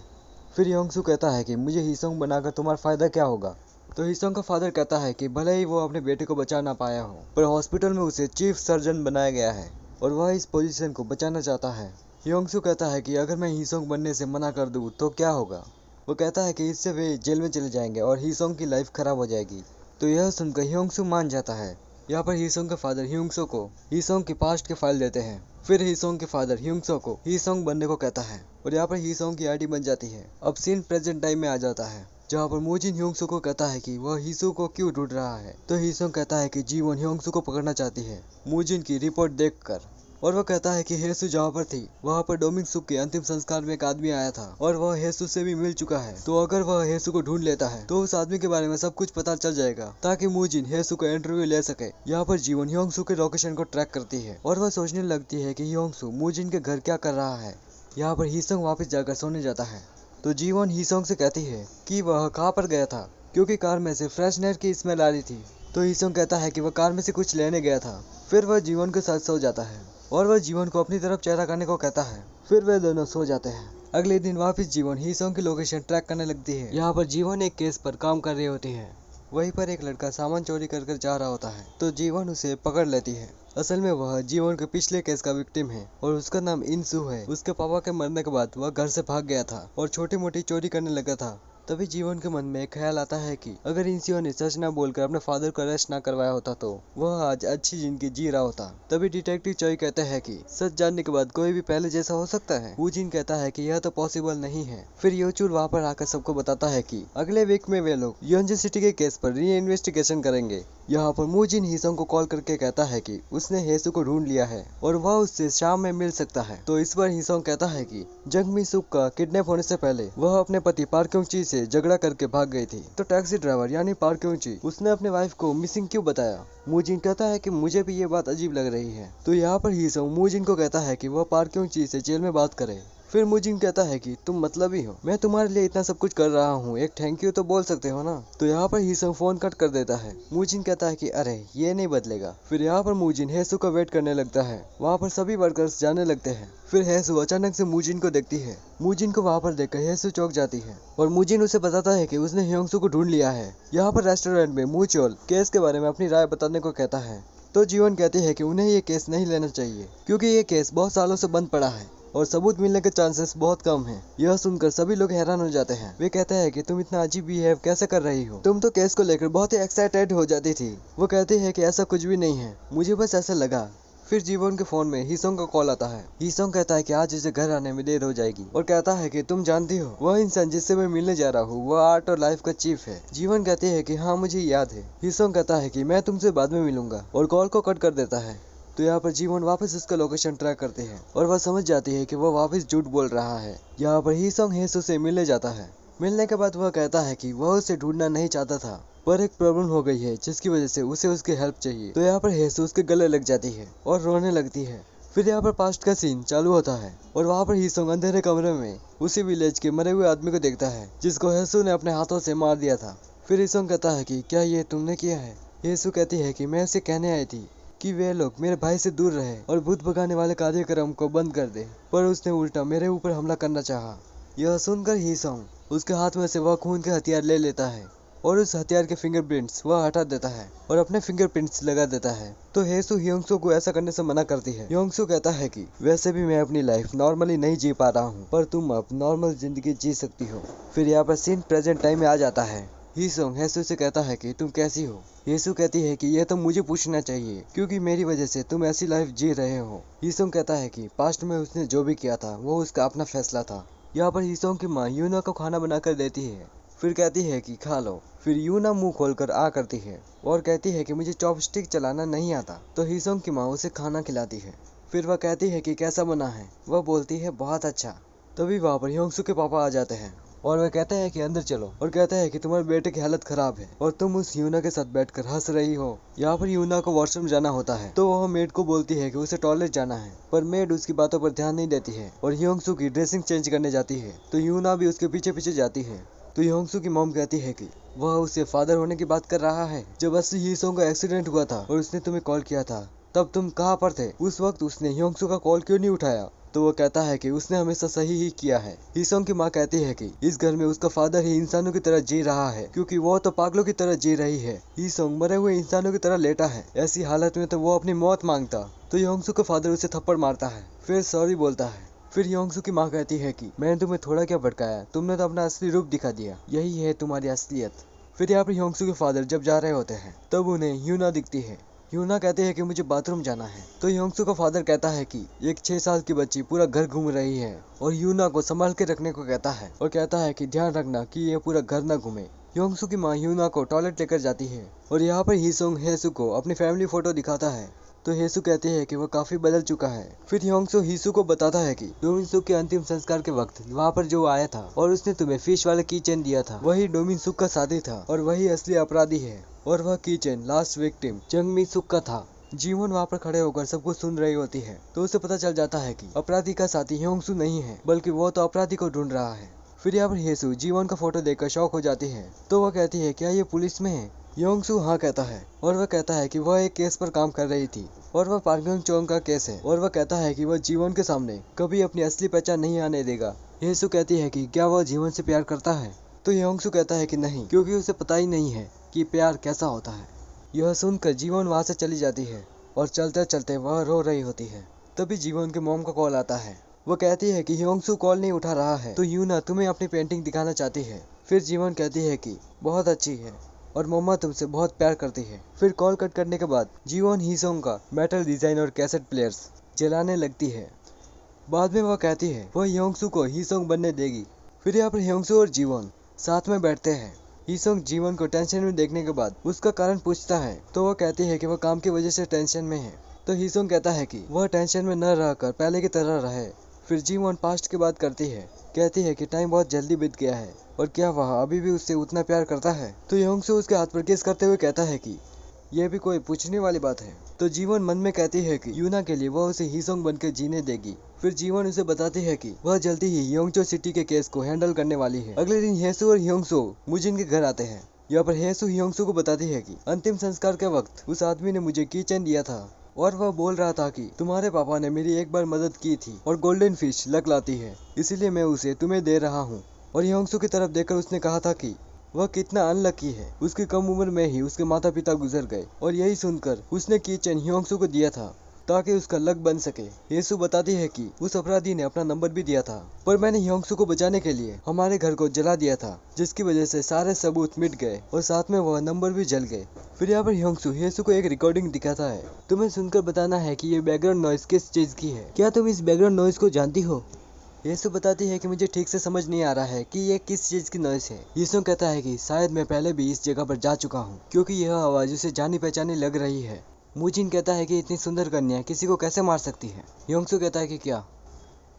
फिर योंगसू कहता है कि मुझे हीसोंग बनाकर तुम्हारा फायदा क्या होगा। तो हीसोंग का फादर कहता है कि भले ही वो अपने बेटे को बचा ना पाया हो पर हॉस्पिटल में उसे चीफ सर्जन बनाया गया है और वह इस पोजीशन को बचाना चाहता है। योंगसू कहता है कि अगर मैं हीसोंग बनने से मना कर दूँ तो क्या होगा। वो कहता है कि इससे वे जेल में चले जाएंगे और हीसोंग की लाइफ खराब हो जाएगी। तो यह सुनकर योंगसू मान जाता है। यहाँ पर हीसोंग के फादर ह्यूंगसो को हीसोंग की पास्ट के फाइल देते हैं। फिर हीसोंग के फादर ह्यूंगसो को हीसोंग बनने को कहता है और यहाँ पर हीसोंग की आईडी बन जाती है। अब सीन प्रेजेंट टाइम में आ जाता है जहाँ पर मुजिन ह्यूंगसो को कहता है कि वह हीसू को क्यों ढूंढ रहा है। तो हीसोंग कहता है कि जीवन ह्यूंगसो को पकड़ना चाहती है मुजिन की रिपोर्ट देखकर, और वह कहता है कि हेसु जहाँ पर थी वहाँ पर डोमिंग सुक के अंतिम संस्कार में एक आदमी आया था और वह हेसु से भी मिल चुका है। तो अगर वह हेसु को ढूंढ लेता है तो उस आदमी के बारे में सब कुछ पता चल जाएगा ताकि मुजिन हेसु का इंटरव्यू ले सके। यहाँ पर जीवन ह्योंगसू के लोकेशन को ट्रैक करती है और वह सोचने लगती है कि ह्योंगसू मुजिन के घर क्या कर रहा है। यहाँ पर हीसोंग वापस जाकर सोने जाता है तो जीवन हीसोंग से कहती है कि वह कहाँ पर गया था। क्योंकि कार में से फ्रेशनर की स्मेल आ रही थी। तो हीसोंग कहता है कि वह कार में से कुछ लेने गया था। फिर वह जीवन के साथ सो जाता है और वह जीवन को अपनी तरफ चेहरा करने को कहता है। फिर वे दोनों सो जाते हैं। अगले दिन वापस जीवन हीसोंग की लोकेशन ट्रैक करने लगती है। यहाँ पर जीवन एक केस पर काम कर रही होती है। वहीं पर एक लड़का सामान चोरी कर जा रहा होता है, तो जीवन उसे पकड़ लेती है। असल में वह जीवन के पिछले केस का विक्टिम है और उसका नाम इंसू है। उसके पापा के मरने के बाद वह घर से भाग गया था और छोटी मोटी चोरी करने लगा था। तभी जीवन के मन में एक ख्याल आता है कि अगर इंसियो ने सच न बोलकर अपने फादर को अरेस्ट न करवाया होता तो वह आज अच्छी जिंदगी जी रहा होता। तभी डिटेक्टिव चोई कहते हैं कि सच जानने के बाद कोई भी पहले जैसा हो सकता है। वूजिन कहता है कि यह तो पॉसिबल नहीं है। फिर योचुर वहाँ पर आकर सबको बताता है कि अगले वीक में वे लोग योंजी सिटी के केस पर री इन्वेस्टिगेशन करेंगे। यहाँ पर मूजिन हीसोंग को कॉल करके कहता है कि उसने हेसु को ढूंढ लिया है और वह उससे शाम में मिल सकता है। तो इस पर हीसोंग कहता है कि जंगमी सुक का किडनैप होने से पहले वह अपने पति पार्क क्योंची से झगड़ा करके भाग गई थी। तो टैक्सी ड्राइवर यानी पार्क क्योंची उसने अपने वाइफ को मिसिंग क्यों बताया। मूजिन कहता है कि मुझे भी ये बात अजीब लग रही है। तो यहाँ पर हीसोंग मूजिन को कहता है कि वह पार्क क्योंची से जेल में बात करे। फिर मूजिन कहता है कि तुम मतलबी हो, मैं तुम्हारे लिए इतना सब कुछ कर रहा हूँ, एक थैंक यू तो बोल सकते हो ना। तो यहाँ पर हीसोंग फोन कट कर देता है। मूजिन कहता है कि अरे ये नहीं बदलेगा। फिर यहाँ पर मूजिन हेसु का वेट करने लगता है। वहाँ पर सभी वर्कर्स जाने लगते हैं। फिर हेसु अचानक से मूजिन को देखती है। मूजिन को वहाँ पर देखकर हेसु चौंक जाती है और मूजिन उसे बताता है कि उसने ह्योंगसू को ढूंढ लिया है। यहाँ पर रेस्टोरेंट में मूचोल केस के बारे में अपनी राय बताने को कहता है। तो जीवन कहती है कि उन्हें ये केस नहीं लेना चाहिए क्योंकि ये केस बहुत सालों से बंद पड़ा है और सबूत मिलने के चांसेस बहुत कम हैं। यह सुनकर सभी लोग हैरान हो जाते हैं। वे कहते हैं कि तुम इतना अजीब बिहेव कैसे कर रही हो, तुम तो केस को लेकर बहुत ही एक्साइटेड हो जाती थी। वो कहती है कि ऐसा कुछ भी नहीं है, मुझे बस ऐसा लगा। फिर जीवन के फोन में हीसोंग का कॉल आता है। हीसोंग कहता है कि आज उसे घर आने में देर हो जाएगी और कहता है कि तुम जानती हो वह इंसान जिससे मैं मिलने जा रहा हूँ वह आर्ट और लाइफ का चीफ है। जीवन कहती है कि हाँ मुझे याद है। हीसोंग कहता है कि मैं तुमसे बाद में मिलूंगा और कॉल को कट कर देता है। तो यहाँ पर जीवन वापस उसका लोकेशन ट्रैक करती है और वह समझ जाती है कि वह वापस झूठ बोल रहा है। यहाँ पर हीसोंग हेसु से मिलने जाता है। मिलने के बाद वह कहता है कि वह उसे ढूंढना नहीं चाहता था पर एक प्रॉब्लम हो गई है जिसकी वजह से उसे उसकी हेल्प चाहिए। तो यहाँ पर हेसु उसके गले लग जाती है और रोने लगती है। फिर यहाँ पर पास्ट का सीन चालू होता है और वहाँ पर हीसोंग अंधेरे कमरे में उसी विलेज के मरे हुए आदमी को देखता है जिसको हेसु ने अपने हाथों से मार दिया था। फिर हीसोंग कहता है कि क्या ये तुमने किया है। हेसु कहती है कि मैं उसे कहने आई थी कि वे लोग मेरे भाई से दूर रहे और भूत भगाने वाले कार्यक्रम को बंद कर दे, पर उसने उल्टा मेरे ऊपर हमला करना चाहा। यह सुनकर हीसोंग उसके हाथ में से वह खून के हथियार ले लेता है और उस हथियार के फिंगरप्रिंट्स वह हटा देता है और अपने फिंगरप्रिंट्स लगा देता है। तो हेसु ह्योंगसू को ऐसा करने से मना करती है। ह्योंगसू कहता है कि वैसे भी मैं अपनी लाइफ नॉर्मली नहीं जी पा रहा हूँ, पर तुम अब नॉर्मल जिंदगी जी सकती हो। फिर यहाँ पर सीन प्रेजेंट टाइम में आ जाता है। हीसोंग हेसु से कहता है कि तुम कैसी हो। हेसु कहती है कि यह तो मुझे पूछना चाहिए क्योंकि मेरी वजह से तुम ऐसी लाइफ जी रहे हो। हीसोंग कहता है कि पास्ट में उसने जो भी किया था वो उसका अपना फैसला था। यहाँ पर हीसोंग की माँ यूना को खाना बनाकर देती है। फिर कहती है कि खा लो। फिर यूना मुंह खोलकर आ करती है और कहती है कि मुझे चॉपस्टिक चलाना नहीं आता। तो हीसोंग की माँ उसे खाना खिलाती है। फिर वह कहती है कि कैसा बना है। वह बोलती है बहुत अच्छा। तभी वहाँ पर ह्योंगसू के पापा आ जाते हैं और वह कहते हैं कि अंदर चलो और कहते हैं कि तुम्हारे बेटे की हालत खराब है और तुम उस यूना के साथ बैठकर हंस रही हो। यहाँ पर यूना को वॉशरूम जाना होता है तो वह मेड को बोलती है कि उसे टॉयलेट जाना है, पर मेड उसकी बातों पर ध्यान नहीं देती है और ह्योंगसू की ड्रेसिंग चेंज करने जाती है। तो यूना भी उसके पीछे पीछे जाती है। तो ह्योंगसू की मॉम कहती है कि वह उससे फादर होने की बात कर रहा है। जब असली हीसोंग का एक्सीडेंट हुआ था और उसने तुम्हें कॉल किया था तब तुम कहाँ पर थे। उस वक्त उसने ह्योंगसू का कॉल क्यों नहीं उठाया। तो वो कहता है कि उसने हमेशा सही ही किया है। हीसोंग की माँ कहती है कि इस घर में उसका फादर ही इंसानों की तरह जी रहा है क्योंकि वो तो पागलों की तरह जी रही है। हीसोंग मरे हुए इंसानों की तरह लेटा है। ऐसी हालत में तो वो अपनी मौत मांगता। तो ह्योंगसू का फादर उसे थप्पड़ मारता है, फिर सॉरी बोलता है। फिर ह्योंगसू की माँ कहती है कि मैंने तुम्हें थोड़ा क्या भड़काया, तुमने तो अपना असली रूप दिखा दिया, यही है तुम्हारी असलियत। फिर यहाँ पर ह्योंगसू के फादर जब जा रहे होते हैं तब उन्हें यूना दिखती है। यूना कहते हैं कि मुझे बाथरूम जाना है। तो ह्योंगसू का फादर कहता है कि एक 6 साल की बच्ची पूरा घर घूम रही है और यूना को संभाल के रखने को कहता है और कहता है कि ध्यान रखना कि ये पूरा घर न घूमे। ह्योंगसू की माँ यूना को टॉयलेट लेकर जाती है और यहाँ पर हीसोंग हेसु को अपनी फैमिली फोटो दिखाता है। तो हेसु कहती है कि वो काफी बदल चुका है। फिर ह्योंगसू हीसु को बताता है कि डोमिनसुक के अंतिम संस्कार के वक्त वहाँ पर जो आया था और उसने तुम्हें फिश वाला की चेन दिया था वही डोमिनसुक का साथी था और वही असली अपराधी है और वह की चेन लास्ट विक्टिम जंगमी-सुक का था। जीवन वहाँ पर खड़े होकर सब कुछ सुन रही होती है तो उसे पता चल जाता है कि अपराधी का साथी ह्योंगसू नहीं है बल्कि वो तो अपराधी को ढूंढ रहा है। फिर यहाँ पर हेसू जीवन का फोटो देखकर शॉक हो जाती है। तो वह कहती है क्या ये पुलिस में है? योंगसू हाँ कहता है और वह कहता है कि वह एक केस पर काम कर रही थी और वह पार्क यंग चोंग का केस है और वह कहता है कि वह जीवन के सामने कभी अपनी असली पहचान नहीं आने देगा। हेसू कहती है कि क्या वह जीवन से प्यार करता है? तो योंगसू कहता है कि नहीं, क्योंकि उसे पता ही नहीं है कि प्यार कैसा होता है। यह सुनकर जीवन वहाँ से चली जाती है और चलते चलते वह रो रही होती है। तभी जीवन के मॉम का कॉल आता है। वो कहती है कि योंगसू कॉल नहीं उठा रहा है तो यूना तुम्हें अपनी पेंटिंग दिखाना चाहती है। फिर जीवन कहती है कि बहुत अच्छी है और मम्मा तुमसे बहुत प्यार करती है। फिर कॉल कट करने के बाद जीवन हीसोंग का मेटल डिजाइन और कैसेट प्लेयर्स जलाने लगती है। बाद में वह कहती है वह योंगसू को हीसोंग बनने देगी। फिर यहाँ पर योंगसू और जीवन साथ में बैठते हैं। हीसोंग जीवन को टेंशन में देखने के बाद उसका कारण पूछता है तो वह कहती है कि वह काम की वजह से टेंशन में है। तो हीसोंग कहता है कि वह टेंशन में न रहकर पहले की तरह रहे। फिर जीवन पास्ट की बात करती है, कहती है कि टाइम बहुत जल्दी बीत गया है और क्या वह अभी भी उससे उतना प्यार करता है। तो योंगसू उसके हाथ पर किस करते हुए कहता है कि यह भी कोई पूछने वाली बात है। तो जीवन मन में कहती है कि यूना के लिए वह उसे हीसोंग बनकर जीने देगी। फिर जीवन उसे बताती है कि वह जल्दी ही योंगचो सिटी के केस को हैंडल करने वाली है। अगले दिन हेसू और योंगसू मुजिन के घर आते हैं। यहाँ पर हेसू योंगसू को बताती है कि अंतिम संस्कार के वक्त उस आदमी ने मुझे कीचेन दिया था और वह बोल रहा था कि तुम्हारे पापा ने मेरी एक बार मदद की थी और गोल्डन फिश लक लाती है, इसलिए मैं उसे तुम्हें दे रहा हूँ। और योंगसू की तरफ देखकर उसने कहा था कि वह कितना अनलकी है, उसकी कम उम्र में ही उसके माता पिता गुजर गए और यही सुनकर उसने कीचेन योंगसू को दिया था ताकि उसका लक बन सके। हेसू बताती है कि उस अपराधी ने अपना नंबर भी दिया था पर मैंने योंगसू को बचाने के लिए हमारे घर को जला दिया था, जिसकी वजह से सारे सबूत मिट गए और साथ में वह नंबर भी जल गए। फिर यहाँ पर योंगसू हेसू को एक रिकॉर्डिंग दिखाता है। तुम्हें सुनकर बताना है कि ये बैकग्राउंड नॉइज किस चीज की है। क्या तुम इस बैकग्राउंड नॉइज को जानती हो? येसु बताती है कि मुझे ठीक से समझ नहीं आ रहा है कि ये किस चीज की नॉइस है। येसु कहता है कि शायद मैं पहले भी इस जगह पर जा चुका हूँ क्योंकि यह आवाज उसे जानी पहचानी लग रही है। मुजिन कहता है कि इतनी सुंदर कन्या किसी को कैसे मार सकती है। योंगसू कहता है कि क्या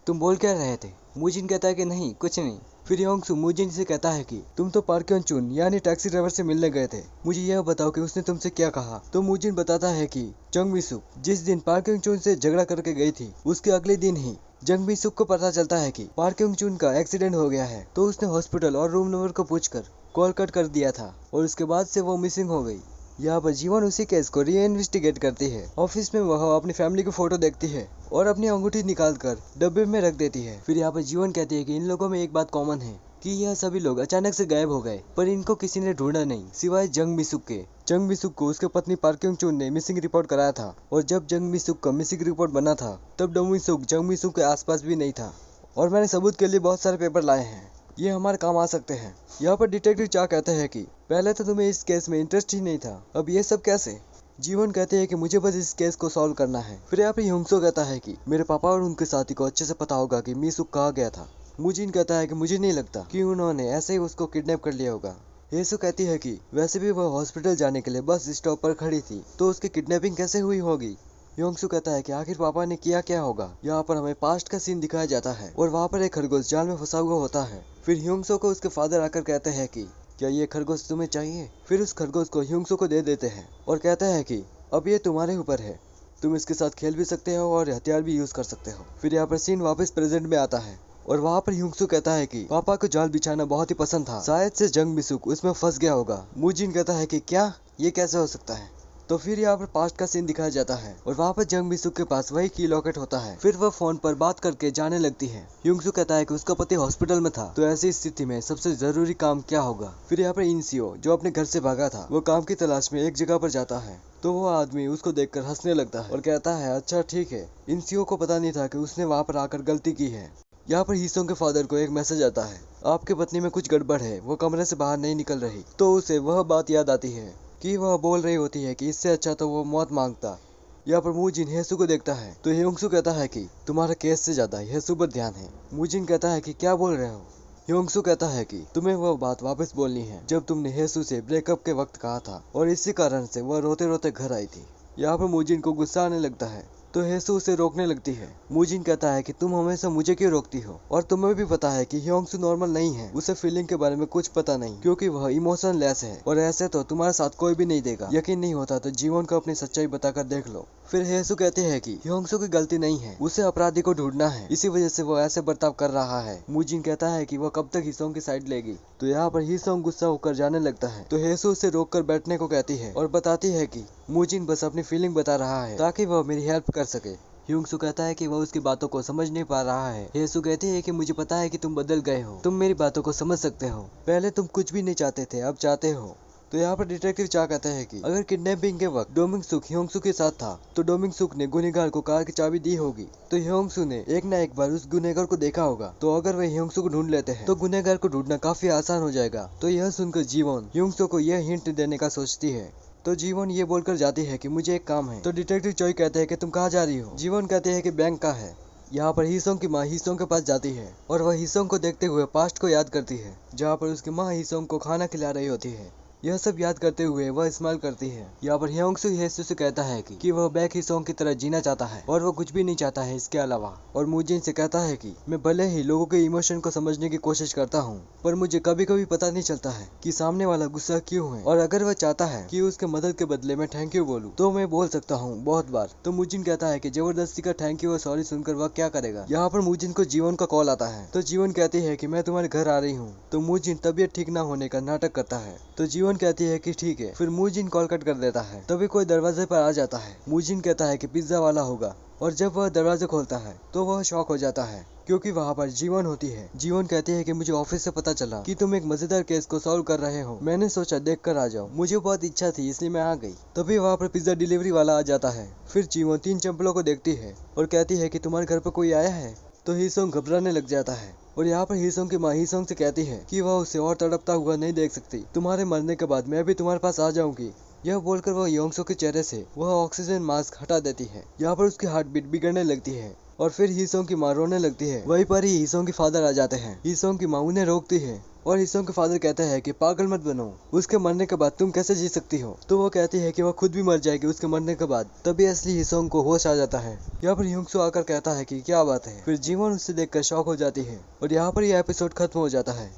तुम बोल क्या रहे थे? मुजिन कहता है कि नहीं कुछ नहीं। फिर योंगसू मुजिन से कहता है कि तुम तो पार्क क्यों चुन यानी टैक्सी ड्राइवर से मिलने गए थे, मुझे यह बताओ कि उसने तुमसे क्या कहा। तो मुजिन बताता है कि जंग मिसुक जिस दिन पार्क क्यों चुन से झगड़ा करके गई थी उसके अगले दिन ही जंग मिसुक को पता चलता है कि पार्क क्यों चुन का एक्सीडेंट हो गया है, तो उसने हॉस्पिटल और रूम नंबर को पूछकर कॉल कट कर दिया था और उसके बाद से वो मिसिंग हो गई। यहाँ पर जीवन उसी केस को री इन्वेस्टिगेट करती है। ऑफिस में वह अपनी फैमिली की फोटो देखती है और अपनी अंगूठी निकाल कर डब्बे में रख देती है। फिर यहाँ पर जीवन कहती है कि इन लोगों में एक बात कॉमन है कि यह सभी लोग अचानक से गायब हो गए पर इनको किसी ने ढूंढा नहीं सिवाय जंग मिसुक के। जंग मिसुक को उसके पत्नी पार्क क्योंग चुन ने मिसिंग रिपोर्ट कराया था और जब जंग मिसुक का मिसिंग रिपोर्ट बना था तब डंग मिसुक जंग मिसुक के आसपास भी नहीं था और मैंने सबूत के लिए बहुत सारे पेपर लाए हैं, ये हमारे काम आ सकते हैं। यहाँ पर डिटेक्टिव चा कहते हैं कि पहले तो तुम्हें इस केस में इंटरेस्ट ही नहीं था, अब ये सब कैसे? जीवन कहते हैं कि मुझे बस इस केस को सॉल्व करना है। फिर यहाँ पर योंगसो कहता है कि मेरे पापा और उनके साथी को अच्छे से पता होगा कि मिसुक कहाँ गया था। मुजिन कहता है कि मुझे नहीं लगता कि उन्होंने ऐसे ही उसको किडनैप कर लिया होगा। येसु कहती है कि वैसे भी वह हॉस्पिटल जाने के लिए बस स्टॉप पर खड़ी थी तो उसकी किडनैपिंग कैसे हुई होगी। योंगसू कहता है कि आखिर पापा ने किया क्या होगा। यहाँ पर हमें पास्ट का सीन दिखाया जाता है और वहाँ पर एक खरगोश जाल में फंसा हुआ होता है। फिर योंगसो को उसके फादर आकर कहते हैं कि क्या ये खरगोश तुम्हें चाहिए। फिर उस खरगोश को योंगसो को दे देते हैं और कहते हैं कि अब ये तुम्हारे ऊपर है, तुम इसके साथ खेल भी सकते हो और हथियार भी यूज कर सकते हो। फिर यहाँ पर सीन वापस प्रेजेंट में आता है और वहाँ पर योंगसू कहता है कि पापा को जाल बिछाना बहुत ही पसंद था, शायद से जंग मिसुक उसमें फंस गया होगा। मुजिन कहता है कि क्या ये कैसे हो सकता है। तो फिर यहाँ पर पास्ट का सीन दिखाया जाता है और वहाँ पर जंग मिसुक के पास वही की लॉकेट होता है। फिर वह फोन पर बात करके जाने लगती है। योंगसू कहता है कि उसका पति हॉस्पिटल में था तो ऐसी स्थिति में सबसे जरूरी काम क्या होगा। फिर यहाँ पर इंसियो जो अपने घर से भागा था वो काम की तलाश में एक जगह पर जाता है तो वो आदमी उसको देखकर हंसने लगता है और कहता है अच्छा ठीक है। इंसियो को पता नहीं था कि उसने वहाँ पर आकर गलती की है। यहाँ पर हीसोंग के फादर को एक मैसेज आता है, आपके पत्नी में कुछ गड़बड़ है, वो कमरे से बाहर नहीं निकल रही। तो उसे वह बात याद आती है कि वह बोल रही होती है कि इससे अच्छा तो वो मौत मांगता। यहाँ पर मुजिन हेसु को देखता है तो योंगसू कहता है कि तुम्हारा केस से ज्यादा हेसु पर ध्यान है। मुजिन कहता है कि क्या बोल रहे हो। योंगसू कहता है कि तुम्हें वह बात वापस बोलनी है जब तुमने हेसु से ब्रेकअप के वक्त कहा था और इसी कारण से वह रोते रोते घर आई थी। यहाँ पर मुजिन को गुस्सा आने लगता है तो हेसु उसे रोकने लगती है। मूजिन कहता है कि तुम हमेशा मुझे क्यों रोकती हो, और तुम्हें भी पता है कि ह्योंगसू नॉर्मल नहीं है, उसे फीलिंग के बारे में कुछ पता नहीं, क्योंकि वह इमोशन लेस है, और ऐसे तो तुम्हारे साथ कोई भी नहीं देगा। यकीन नहीं होता तो जीवन को अपनी सच्चाई बताकर देख लो। फिर हेसु कहते हैं कि ह्योंगसू की गलती नहीं है, उसे अपराधी को ढूंढना है, इसी वजह से वो ऐसे बर्ताव कर रहा है। मूजिन कहता है कि वह कब तक हिसोंग की साइड लेगी। तो यहाँ पर हिसोंग गुस्सा होकर जाने लगता है, तो हेसु उसे रोककर बैठने को कहती है और बताती है कि मूजिन बस अपनी फीलिंग बता रहा है ताकि वह मेरी हेल्प कर सके। ह्योंगसू कहता है कि वह उसकी बातों को समझ नहीं पा रहा है। हेसु कहती है कि मुझे पता है कि तुम बदल गए हो, तुम मेरी बातों को समझ सकते हो, पहले तुम कुछ भी नहीं चाहते थे, अब चाहते हो। तो यहाँ पर डिटेक्टिव चा कहते हैं कि अगर किडनैपिंग के वक्त डोमिंगसुक ह्योंगसू के साथ था तो डोमिंगसुक ने गुनहगार को कार की चाबी दी होगी, तो ह्योंगसू ने एक ना एक बार उस गुनहगार को देखा होगा। तो अगर वे ह्योंगसू को ढूंढ लेते हैं तो गुनहगार को ढूंढना काफी आसान हो जाएगा। तो यह सुनकर जीवन ह्योंगसू को यह हिंट देने का सोचती है। तो जीवन ये बोलकर जाती है कि मुझे एक काम है। तो डिटेक्टिव चोई कहते हैं कि तुम कहाँ जा रही हो। जीवन कहते हैं कि बैंक का है। यहाँ पर हिसोंग की माँ हिसोंग के पास जाती है और वह हिसोंग को देखते हुए पास्ट को याद करती है, जहाँ पर उसकी माँ हिसोंग को खाना खिला रही होती है। यह सब याद करते हुए वह स्माइल करती है। यहाँ पर ह्योंगसू हेसु से कहता है कि वह बैक हिसोंग की तरह जीना चाहता है और वो कुछ भी नहीं चाहता है इसके अलावा। और मूजिन से कहता है कि मैं भले ही लोगों के इमोशन को समझने की कोशिश करता हूँ, पर मुझे कभी कभी पता नहीं चलता है कि सामने वाला गुस्सा क्यों है, और अगर वह चाहता है कि उसके मदद के बदले मैं थैंक यू बोलूँ तो मैं बोल सकता हूँ बहुत बार। तो मूजिन कहता है कि जबरदस्ती का थैंक यू और सॉरी सुनकर वह क्या करेगा। यहाँ पर मूजिन को जीवन का कॉल आता है, तो जीवन कहती है कि मैं तुम्हारे घर आ रही हूँ। तो मूजिन तबीयत ठीक न होने का नाटक करता है, तो जीवन कहती है कि ठीक है। फिर मूजिन कॉल कट कर देता है। तभी कोई दरवाजे पर आ जाता है। मूजिन कहता है कि पिज्जा वाला होगा, और जब वह दरवाजा खोलता है तो वह शॉक हो जाता है, क्योंकि वहाँ पर जीवन होती है। जीवन कहती है कि मुझे ऑफिस से पता चला कि तुम एक मजेदार केस को सॉल्व कर रहे हो, मैंने सोचा देख कर आ जाओ, मुझे बहुत इच्छा थी इसलिए मैं आ गई। तभी वहाँ पर पिज्जा डिलीवरी वाला आ जाता है। फिर जीवन 3 चंपलों को देखती है और कहती है कि तुम्हारे घर पर कोई आया है। तो हिसोंग घबराने लग जाता है, और यहाँ पर हिसोंग की माँ हिसोंग से कहती है कि वह उसे और तड़पता हुआ नहीं देख सकती, तुम्हारे मरने के बाद मैं भी तुम्हारे पास आ जाऊंगी। यह बोलकर वह ह्योंगसू के चेहरे से वह ऑक्सीजन मास्क हटा देती है। यहाँ पर उसकी हार्ट बीट बिगड़ने लगती है और फिर हिसोंग की माँ रोने लगती है। वहीं पर ही हिसोंग के फादर आ जाते हैं। हिसोंग की माँ उन्हें रोकती है और हिसोंग के फादर कहते हैं कि पागल मत बनो, उसके मरने के बाद तुम कैसे जी सकती हो। तो वो कहती है कि वह खुद भी मर जाएगी उसके मरने के बाद। तभी असली हिसोंग को होश आ जाता है। यहाँ पर ह्योंगसू आकर कहता है कि क्या बात है। फिर जीवन उससे देखकर शॉक हो जाती है, और यहाँ पर यह एपिसोड खत्म हो जाता है।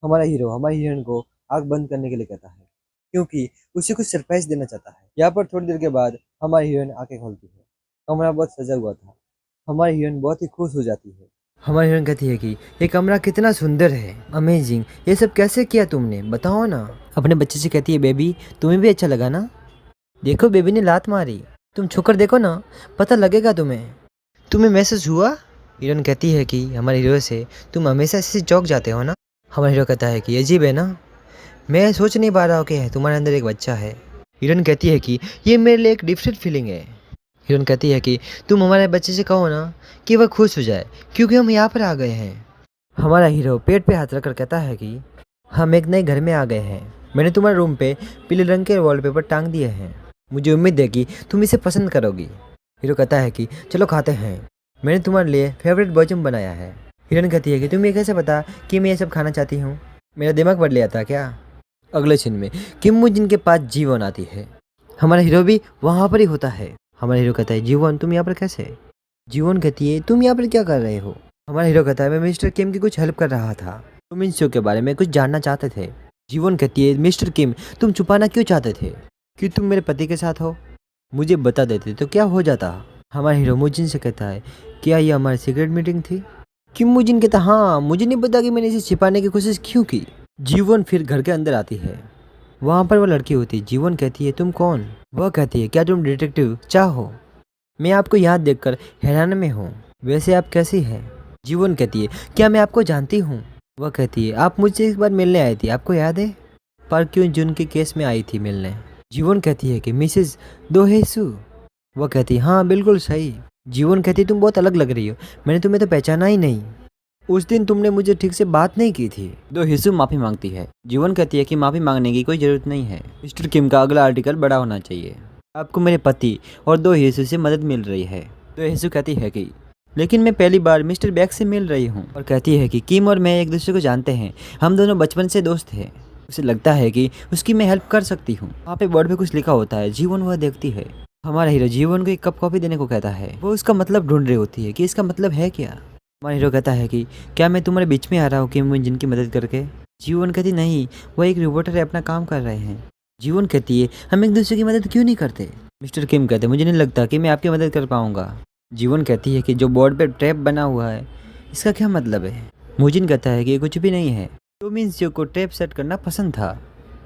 हमारा हीरो हमारी हीरोइन को आग बंद करने के लिए कहता है, क्योंकि उसे कुछ सरप्राइज देना चाहता है। यहाँ पर थोड़ी देर के बाद हमारी हीरोइन आंखें खोलती है। कमरा बहुत सजा हुआ था। हमारी हीरोइन बहुत ही खुश हो जाती है। हमारी हीरोइन कहती है कि ये कमरा कितना सुंदर है, अमेजिंग, ये सब कैसे किया तुमने, बताओ ना। अपने बच्चे से कहती है, बेबी तुम्हें भी अच्छा लगा ना, देखो बेबी ने लात मारी, तुम छूकर देखो ना, पता लगेगा तुम्हें महसूस हुआ। हीरोइन कहती है कि हमारे हीरो से तुम हमेशा ऐसे चौंक जाते हो ना। हमारा हीरो कहता है कि अजीब है ना, मैं सोच नहीं पा रहा हूँ कि तुम्हारे अंदर एक बच्चा है। हीरोइन कहती है कि ये मेरे लिए एक डिफरेंट फीलिंग है। हीरोइन कहती है कि तुम हमारे बच्चे से कहो ना कि वह खुश हो जाए, क्योंकि हम यहाँ पर आ गए हैं। हमारा हीरो पेट पे हाथ रखकर कहता है कि हम एक नए घर में आ गए हैं। मैंने तुम्हारे रूम पे पीले रंग के वॉलपेपर टांग दिए हैं, मुझे उम्मीद है कि तुम इसे पसंद करोगी। हीरो कहता है कि चलो खाते हैं, मैंने तुम्हारे लिए फेवरेट भोजन बनाया है। हीरोइन कहती है कि तुम्हें कैसे पता कि मैं ये सब खाना चाहती हूँ, मेरा दिमाग बढ़ लिया था क्या। अगले क्षण में किम मूजिन के पास जीवन आती है। हमारा हीरो भी वहाँ पर ही होता है। हमारा हीरो कहता है, जीवन तुम यहाँ पर कैसे। जीवन कहती है, तुम यहाँ पर क्या कर रहे हो। हमारा हीरो कहता है, मैं मिस्टर किम की कुछ हेल्प कर रहा था, तुम इन शो के बारे में कुछ जानना चाहते थे। जीवन कहती है, मिस्टर किम तुम छुपाना क्यों चाहते थे, कि तुम मेरे पति के साथ हो, मुझे बता देते तो क्या हो जाता। हमारा हीरो मूजिन से कहता है, क्या ये हमारी सीक्रेट मीटिंग थी। किम मूजिन कहता, हाँ मुझे नहीं पता कि मैंने इसे छिपाने की कोशिश क्यों की। जीवन फिर घर के अंदर आती है। वहाँ पर वो लड़की होती है। जीवन कहती है, तुम कौन। वह कहती है, क्या तुम डिटेक्टिव चाहो। मैं आपको यहाँ देखकर हैरान में हूँ, वैसे आप कैसी हैं। जीवन कहती है, क्या मैं आपको जानती हूँ। वह कहती है, आप मुझसे एक बार मिलने आई थी, आपको याद है। पर क्यों जुन के केस में आई थी मिलने। जीवन कहती है कि मिसेस दोहेसु। वह कहती है, हाँ बिल्कुल सही। जीवन कहती है, तुम बहुत अलग लग रही हो, मैंने तुम्हें तो पहचाना ही नहीं, उस दिन तुमने मुझे ठीक से बात नहीं की थी। दोहेसु माफ़ी मांगती है। जीवन कहती है कि माफ़ी मांगने की कोई ज़रूरत नहीं है, मिस्टर किम का अगला आर्टिकल बड़ा होना चाहिए, आपको मेरे पति और दोहेसु से मदद मिल रही है। दोहेसु कहती है कि लेकिन मैं पहली बार मिस्टर बैग से मिल रही हूँ, और कहती है कि किम और मैं एक दूसरे को जानते हैं, हम दोनों बचपन से दोस्त हैं, उसे लगता है कि उसकी मैं हेल्प कर सकती हूँ। वहाँ पे बोर्ड पे कुछ लिखा होता है। जीवन वह देखती है। हमारा हीरो जीवन को एक कप कॉफी देने को कहता है। वो उसका मतलब ढूंढ रही होती है कि इसका मतलब है क्या। हमारा हीरो कहता है कि क्या मैं तुम्हारे बीच में आ रहा हूँ कि मैं जिनकी मदद करके। जीवन कहती नहीं, वो एक रिपोर्टर है, अपना काम कर रहे हैं। जीवन कहती है हम एक दूसरे की मदद क्यों नहीं करते। मिस्टर किम कहते मुझे नहीं लगता कि मैं आपकी मदद कर पाऊंगा। जीवन कहती है कि जो बोर्ड पे ट्रैप बना हुआ है इसका क्या मतलब है। मुजिन कहता है कि ये कुछ भी नहीं है। तो मिन्सियो को ट्रैप सेट करना पसंद था।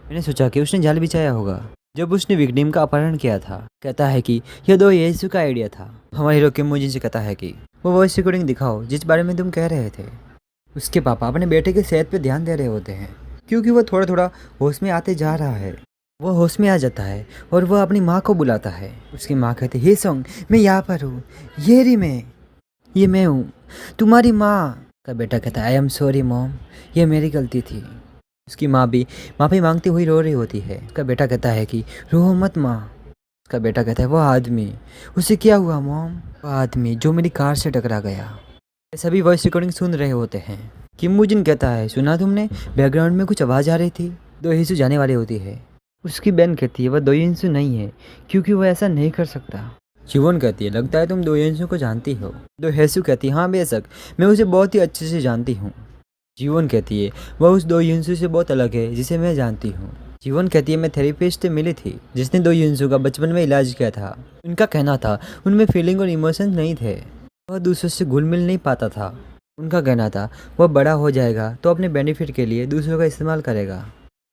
मैंने सोचा कि उसने जाल बिछाया होगा जब उसने विक्टिम का अपहरण किया था। कहता है कि यह दो यीशु का आइडिया था। हमारा हीरो किम मुजिन से कहता है कि वो वॉइस रिकॉर्डिंग दिखाओ जिस बारे में तुम कह रहे थे। उसके पापा अपने बेटे की सेहत पे ध्यान दे रहे होते हैं क्योंकि वो थोड़ा थोड़ा होश में आते जा रहा है। वो होश में आ जाता है और वह अपनी माँ को बुलाता है। उसकी माँ कहती है हे सॉन्ग, मैं यहाँ पर हूँ, ये रही ये मैं हूँ, तुम्हारी माँ। का बेटा कहता है आई एम सॉरी मॉम, ये मेरी गलती थी। उसकी माँ भी माफ़ी मांगती हुई रो रही होती है। उसका बेटा कहता है कि रो मत माँ। उसका बेटा कहता है वो आदमी, उसे क्या हुआ मॉम। वो आदमी जो मेरी कार से टकरा गया। ये सभी वॉइस रिकॉर्डिंग सुन रहे होते हैं। किम मुजिन कहता है सुना तुमने, बैकग्राउंड में कुछ आवाज़ आ रही थी। दो यीशु जाने वाली होती है। उसकी बहन कहती है वह दो यीशु नहीं है क्योंकि वह ऐसा नहीं कर सकता। जीवन कहती है लगता है तुम दो यीशु को जानती हो। दो यीशु कहती है हाँ बेशक, मैं उसे बहुत ही अच्छे से जानती हूँ। जीवन कहती है वह उस दो यीशु से बहुत अलग है जिसे मैं जानती हूँ। जीवन कहती है मैं थेरेपिस्ट से मिली थी जिसने दो यीशु का बचपन में इलाज किया था। उनका कहना था उनमें फीलिंग और इमोशंस नहीं थे, वह दूसरों से घुल मिल नहीं पाता था। उनका कहना था वह बड़ा हो जाएगा तो अपने बेनिफिट के लिए दूसरों का इस्तेमाल करेगा।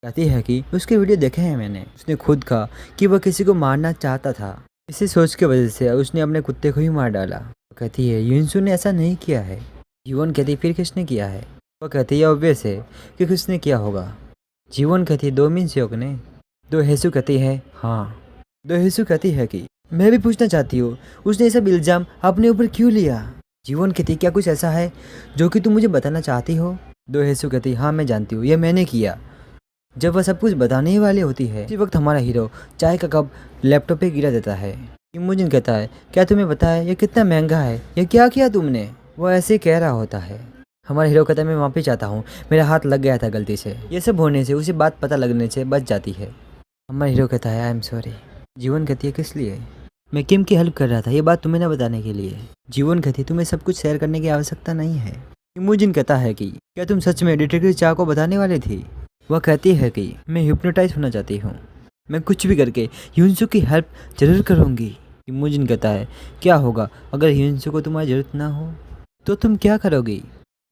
कहती है कि उसके वीडियो देखे हैं मैंने, उसने खुद कहा कि वह किसी को मारना चाहता था। इसी सोच की वजह से उसने अपने कुत्ते को ही मार डाला। कहती है युनसु ने ऐसा नहीं किया है। जीवन कहती फिर किसने किया है। वह कहती है ऑब्वियस है कि किसने किया होगा। जीवन कहती है दो मिन्सियोक ने। दो हेसु कहती है हाँ। दो हेसु कहती है कि मैं भी पूछना चाहती हूँ उसने सब इल्ज़ाम अपने ऊपर क्यों लिया। जीवन कहती क्या कुछ ऐसा है जो कि तुम मुझे बताना चाहती हो। दो हेसु कहती हाँ मैं जानती हूँ, यह मैंने किया। जब वह सब कुछ बताने ही वाली होती है उसी वक्त हमारा हीरो चाय का कप लैपटॉप पे गिरा देता है। इमोजिन कहता है क्या तुम्हें पता है ये कितना महंगा है, ये क्या किया तुमने। वह ऐसे ही कह रहा होता है। हमारा हीरो कहता है मैं माफ़ी चाहता हूँ, मेरा हाथ लग गया था गलती से। ये सब होने से उसे बात पता लगने से बच जाती है। हमारा हीरो कहता है आई एम सॉरी। जीवन कहती है किस लिए। मैं किम की हेल्प कर रहा था, ये बात तुम्हें ना बताने के लिए। जीवन कहती है तुम्हें सब कुछ शेयर करने की आवश्यकता नहीं है। इमोजिन कहता है कि क्या तुम सच में डिटेक्टिव चा को बताने वाली थी। वह कहती है कि मैं हिप्नोटाइज होना चाहती हूँ, मैं कुछ भी करके युनसु की हेल्प जरूर करूँगी। इमोजिन कहता है क्या होगा अगर युनसु को तुम्हारी ज़रूरत ना हो तो तुम क्या करोगी।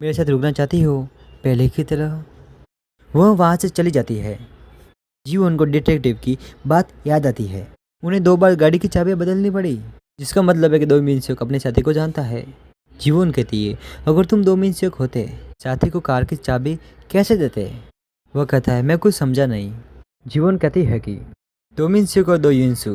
मेरे साथ रुकना चाहती हो पहले की तरह। वह वहाँ से चली जाती है। जीवन को डिटेक्टिव की बात याद आती है। उन्हें 2 बार गाड़ी की चाबियाँ बदलनी पड़ी, जिसका मतलब है कि दो मिन्सियोक अपने साथी को जानता है। जीवन कहती है अगर तुम दो मिन्सियोक होते साथी को कार की चाबी कैसे देते। वह कहता है मैं कुछ समझा नहीं। जीवन कहती है कि दो मिन्सियोक और दो युनसु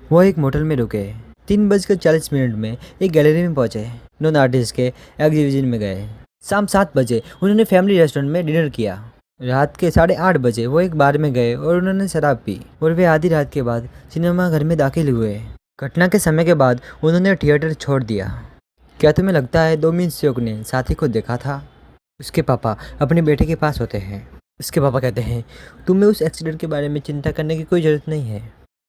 वो एक मोटल में रुके। 3:40 में एक गैलरी में पहुंचे। नॉन आर्टिस्ट के एग्जीबिशन में गए। शाम 7 बजे उन्होंने फैमिली रेस्टोरेंट में डिनर किया। रात के 8:30 बजे वो एक बार में गए और उन्होंने शराब पी और वे आधी रात के बाद सिनेमा घर में दाखिल हुए। घटना के समय के बाद उन्होंने थिएटर छोड़ दिया। क्या तुम्हें लगता है दो मिन्सियोक ने साथी को देखा था। उसके पापा अपने बेटे के पास होते हैं। उसके पापा कहते हैं तुम्हें उस एक्सीडेंट के बारे में चिंता करने की कोई ज़रूरत नहीं है,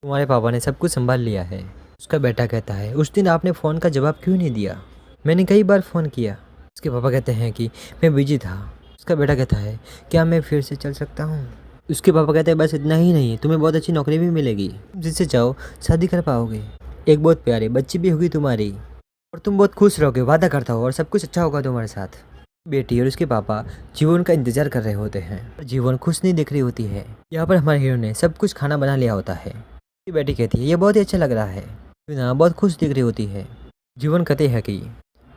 तुम्हारे पापा ने सब कुछ संभाल लिया है। उसका बेटा कहता है उस दिन आपने फ़ोन का जवाब क्यों नहीं दिया, मैंने कई बार फ़ोन किया। उसके पापा कहते हैं कि मैं बिजी था। उसका बेटा कहता है क्या मैं फिर से चल सकता हूँ। उसके पापा कहते हैं बस इतना ही नहीं, तुम्हें बहुत अच्छी नौकरी भी मिलेगी, जिससे चाहो शादी कर पाओगे, एक बहुत प्यारी बच्ची भी होगी तुम्हारी और तुम बहुत खुश रहोगे, वादा करता हो और सब कुछ अच्छा होगा तुम्हारे साथ। बेटी और उसके पापा जीवन का इंतजार कर रहे होते हैं। जीवन खुश नहीं दिख रही होती है। यहाँ पर हमारे हीरो ने सब कुछ खाना बना लिया होता है। बेटी कहती है ये बहुत ही अच्छा लग रहा है, ना बहुत खुश दिख रही होती है। जीवन कहती है कि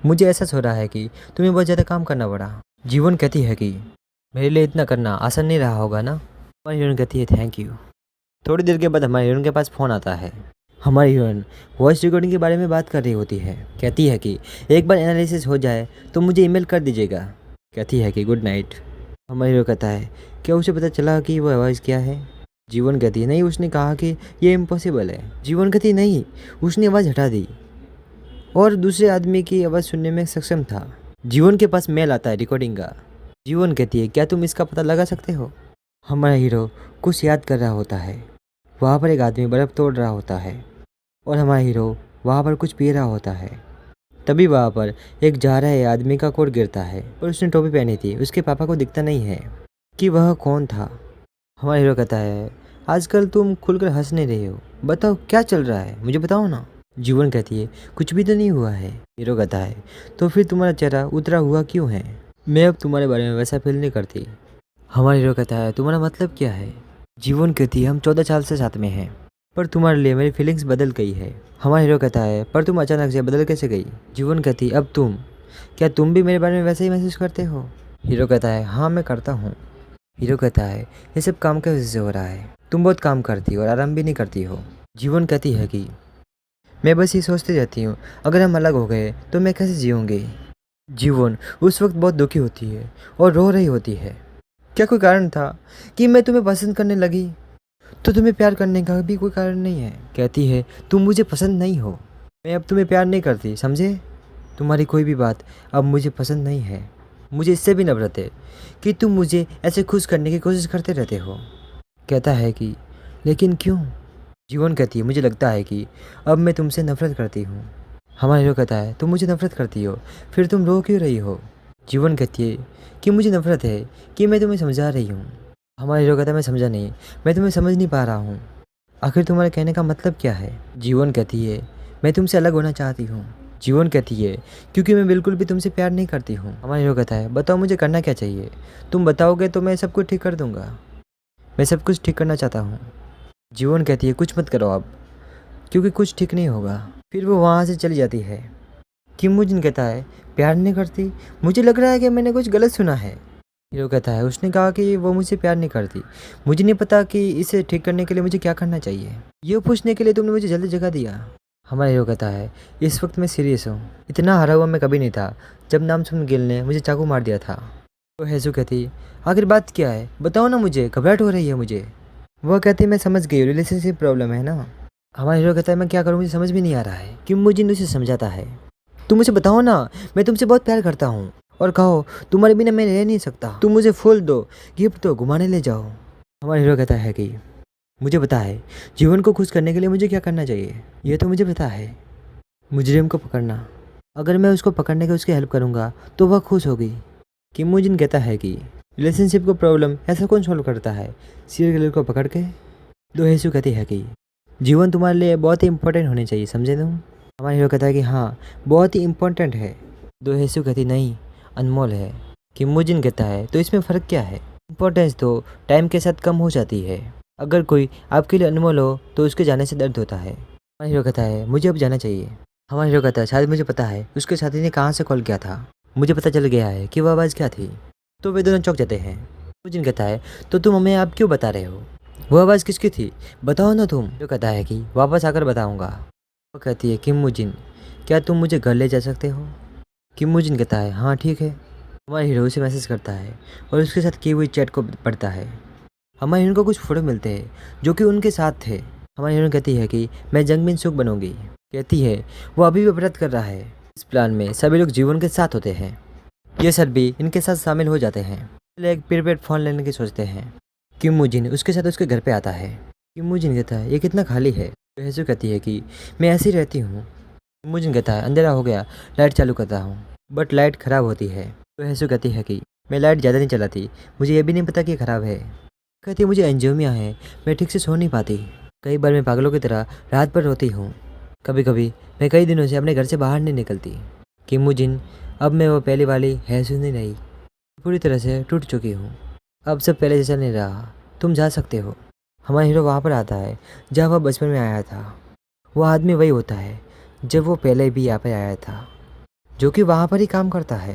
मुझे एहसास हो रहा है कि तुम्हें बहुत ज़्यादा काम करना पड़ा। जीवन कहती है कि मेरे लिए इतना करना आसान नहीं रहा होगा ना। हमारी हीरोइन कहती है थैंक यू। थोड़ी देर के बाद हमारे हीरोइन के पास फ़ोन आता है। हमारी हीरोइन वॉइस रिकॉर्डिंग के बारे में बात कर रही होती है। कहती है कि एक बार एनालिसिस हो जाए तो मुझे ईमेल कर दीजिएगा। कहती है कि गुड नाइट। हमारा हीरो कहता है क्या उसे पता चला कि वह आवाज़ क्या है। जीवन कहती है नहीं, उसने कहा कि ये इम्पॉसिबल है। जीवन कहती है नहीं, उसने आवाज़ हटा दी और दूसरे आदमी की आवाज़ सुनने में सक्षम था। जीवन के पास मेल आता है रिकॉर्डिंग का। जीवन कहती है क्या तुम इसका पता लगा सकते हो। हमारा हीरो कुछ याद कर रहा होता है। वहाँ पर एक आदमी बर्फ़ तोड़ रहा होता है। और हमारा हीरो वहाँ पर कुछ पी रहा होता है। तभी वहाँ पर एक जा रहे आदमी का कोट गिरता है और उसने टोपी पहनी थी। उसके पापा को दिखता नहीं है कि वह कौन था। हमारा हीरो कहता है, आजकल तुम खुलकर हंस नहीं रहे हो, बताओ क्या चल रहा है, मुझे बताओ ना। जीवन कहती है, कुछ भी तो नहीं हुआ है। हीरो कहता है, तो फिर तुम्हारा चेहरा उतरा हुआ क्यों है? मैं अब तुम्हारे बारे में वैसा फील नहीं करती। हमारा हीरो कहता है, तुम्हारा मतलब क्या है? जीवन कहती है, हम 14 साल से साथ में हैं, पर तुम्हारे लिए मेरी फीलिंग्स बदल गई है। हमारा हीरो कहता है, पर तुम अचानक से बदल कैसे गई? जीवन कहती है, अब क्या तुम भी मेरे बारे में वैसे ही महसूस करते हो? हीरो कहता है, हाँ मैं करता हूँ। हीरो कहता है, ये सब काम की वजह से हो रहा है, तुम बहुत काम करती हो और आराम भी नहीं करती हो। जीवन कहती है कि मैं बस ये सोचती रहती हूँ, अगर हम अलग हो गए तो मैं कैसे जीऊँगी। जीवन उस वक्त बहुत दुखी होती है और रो रही होती है। क्या कोई कारण था कि मैं तुम्हें पसंद करने लगी? तो तुम्हें प्यार करने का भी कोई कारण नहीं है। कहती है, तुम मुझे पसंद नहीं हो, मैं अब तुम्हें प्यार नहीं करती, समझे? तुम्हारी कोई भी बात अब मुझे पसंद नहीं है। मुझे इससे भी नफरत है कि तुम मुझे ऐसे खुश करने की कोशिश करते रहते हो। कहता है कि लेकिन क्यों? जीवन कहती है, मुझे लगता है कि अब मैं तुमसे नफरत करती हूँ। हमारा हीरो कहता है, तुम मुझे नफरत करती हो, फिर तुम रो क्यों रही हो? जीवन कहती है कि मुझे नफरत है कि मैं तुम्हें समझा रही हूँ। हमारा हीरो कहता है, मैं समझा नहीं, मैं तुम्हें समझ नहीं पा रहा हूँ, आखिर तुम्हारे कहने का मतलब क्या है? जीवन कहती है, मैं तुमसे अलग होना चाहती हूँ। जीवन कहती है, क्योंकि मैं बिल्कुल भी तुमसे प्यार नहीं करती हूँ। हमारा हीरो कहता है, बताओ मुझे करना क्या चाहिए? तुम बताओगे तो मैं सब कुछ ठीक कर दूंगा, मैं सब कुछ ठीक करना चाहता हूँ। जीवन कहती है, कुछ मत करो अब, क्योंकि कुछ ठीक नहीं होगा। फिर वो वहाँ से चली जाती है। किमोजिन कहता है, प्यार नहीं करती? मुझे लग रहा है कि मैंने कुछ गलत सुना है। हीरो कहता है, उसने कहा कि वो मुझसे प्यार नहीं करती। मुझे नहीं पता कि इसे ठीक करने के लिए मुझे क्या करना चाहिए। ये पूछने के लिए तुमने मुझे जल्दी जगह दिया। हमारा हीरो कहता है, इस वक्त मैं सीरियस हूँ, इतना हरा हुआ मैं कभी नहीं था जब नामसुन गिल ने मुझे चाकू मार दिया था। तो हैजू कहती, आखिर बात क्या है, बताओ ना, मुझे घबराहट हो रही है मुझे। वह कहती, मैं समझ गई, रिलेशनशिप प्रॉब्लम है ना। हमारा हीरो कहता है, मैं क्या करूँ, मुझे समझ भी नहीं आ रहा है। किमोजिन उसे समझाता है, तुम मुझे बताओ ना, मैं तुमसे बहुत प्यार करता हूँ और कहो तुम्हारे बिना मैं रह नहीं सकता। तुम मुझे फूल दो, गिफ्ट दो, घुमाने ले जाओ। हमारा हीरो कहता है कि मुझे पता है जीवन को खुश करने के लिए मुझे क्या करना चाहिए। यह तो मुझे पता है, मुजरिम को पकड़ना। अगर मैं उसको पकड़ने की उसकी हेल्प करूँगा तो वह खुश होगी। किमोजिन कहता है कि रिलेशनशिप को प्रॉब्लम ऐसा कौन सॉल्व करता है, सीरियल किलर को पकड़ के? दो हेसु कहती है कि जीवन तुम्हारे लिए बहुत ही इंपॉर्टेंट होनी चाहिए, समझे तुम? हमारा हीरो कहता है कि हाँ, बहुत ही इम्पोर्टेंट है। दो हेसु कहती, नहीं, अनमोल है। किमोजिन कहता है, तो इसमें फ़र्क क्या है? इम्पोर्टेंस तो टाइम के साथ कम हो जाती है। अगर कोई आपके लिए अनमोल हो तो उसके जाने से दर्द होता है। हमारा हीरो कहता है, मुझे अब जाना चाहिए। हमारा हीरो कहता है, शायद मुझे पता है उसके साथी ने कहाँ से कॉल किया था, मुझे पता चल गया है कि वह आवाज़ क्या थी। तो वे दोनों चौंक जाते हैं। किमोजिन कहता है, तो तुम हमें आप क्यों बता रहे हो? वो आवाज़ किसकी थी, बताओ ना तुम। जो कहता है कि वापस आकर बताऊंगा। वो कहती है, किमोजिन क्या तुम मुझे घर ले जा सकते हो? किमोजिन कहता है, हाँ ठीक है। हमारे हीरो से मैसेज करता है और उसके साथ की हुई चैट को पढ़ता है। हमारे हीरो को कुछ फोटो मिलते हैं जो कि उनके साथ थे। हमारी हीरो कहती है कि मैं जंगमिन सुख बनूंगी। कहती है वो अभी भी व्रत कर रहा है। इस प्लान में सभी लोग जीवन के साथ होते हैं। ये सर भी इनके साथ शामिल हो जाते हैं। पहले एक प्रीपेड फ़ोन लेने की सोचते हैं। किमोजिन उसके साथ उसके घर पे आता है। किमोजिन कहता है, ये कितना खाली है। तो हेसु कहती है कि मैं ऐसे ही रहती हूँ। किमोजिन कहता है, अंधेरा हो गया, लाइट चालू करता हूँ, बट लाइट ख़राब होती है। तो हेसु कहती है कि मैं लाइट ज़्यादा नहीं चलाती, मुझे ये भी नहीं पता कि ख़राब है। कहती है, मुझे एंजियोमिया है, मैं ठीक से सो नहीं पाती। कई बार मैं पागलों की तरह रात भर रोती हूँ। कभी कभी मैं कई दिनों से अपने घर से बाहर नहीं निकलती। किमोजिन अब मैं वो पहली वाली हेसु नहीं रही, पूरी तरह से टूट चुकी हूँ। अब सब पहले जैसा नहीं रहा, तुम जा सकते हो। हमारा हीरो वहाँ पर आता है जहाँ वह बचपन में आया था। वो आदमी वही होता है जब वो पहले भी यहाँ पर आया था, जो कि वहाँ पर ही काम करता है।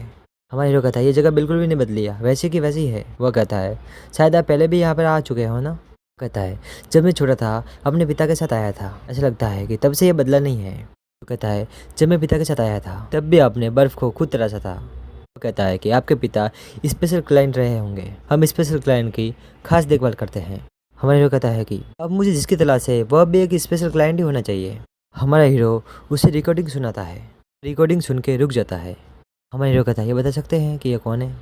हमारा हीरो कहता है, ये जगह बिल्कुल भी नहीं बदली है, वैसे की वैसी है। वह कहता है, शायद आप पहले भी यहाँ पर आ चुके हो ना। कहता है, जब मैं छोटा था अपने पिता के साथ आया था, ऐसा लगता है कि तब से ये बदला नहीं है। वो कहता है, जब मैं पिता के साथ आया था तब भी आपने बर्फ़ को खुद तराशा था। वो कहता है कि आपके पिता स्पेशल क्लाइंट रहे होंगे, हम स्पेशल क्लाइंट की खास देखभाल करते हैं। हमारा हीरो कहता है कि अब मुझे जिसकी तलाश है वह भी एक स्पेशल क्लाइंट ही होना चाहिए। हमारा हीरो उसे रिकॉर्डिंग सुनाता है। रिकॉर्डिंग सुन के रुक जाता है। हमारा हीरो कहता है, ये बता सकते हैं कि ये कौन है?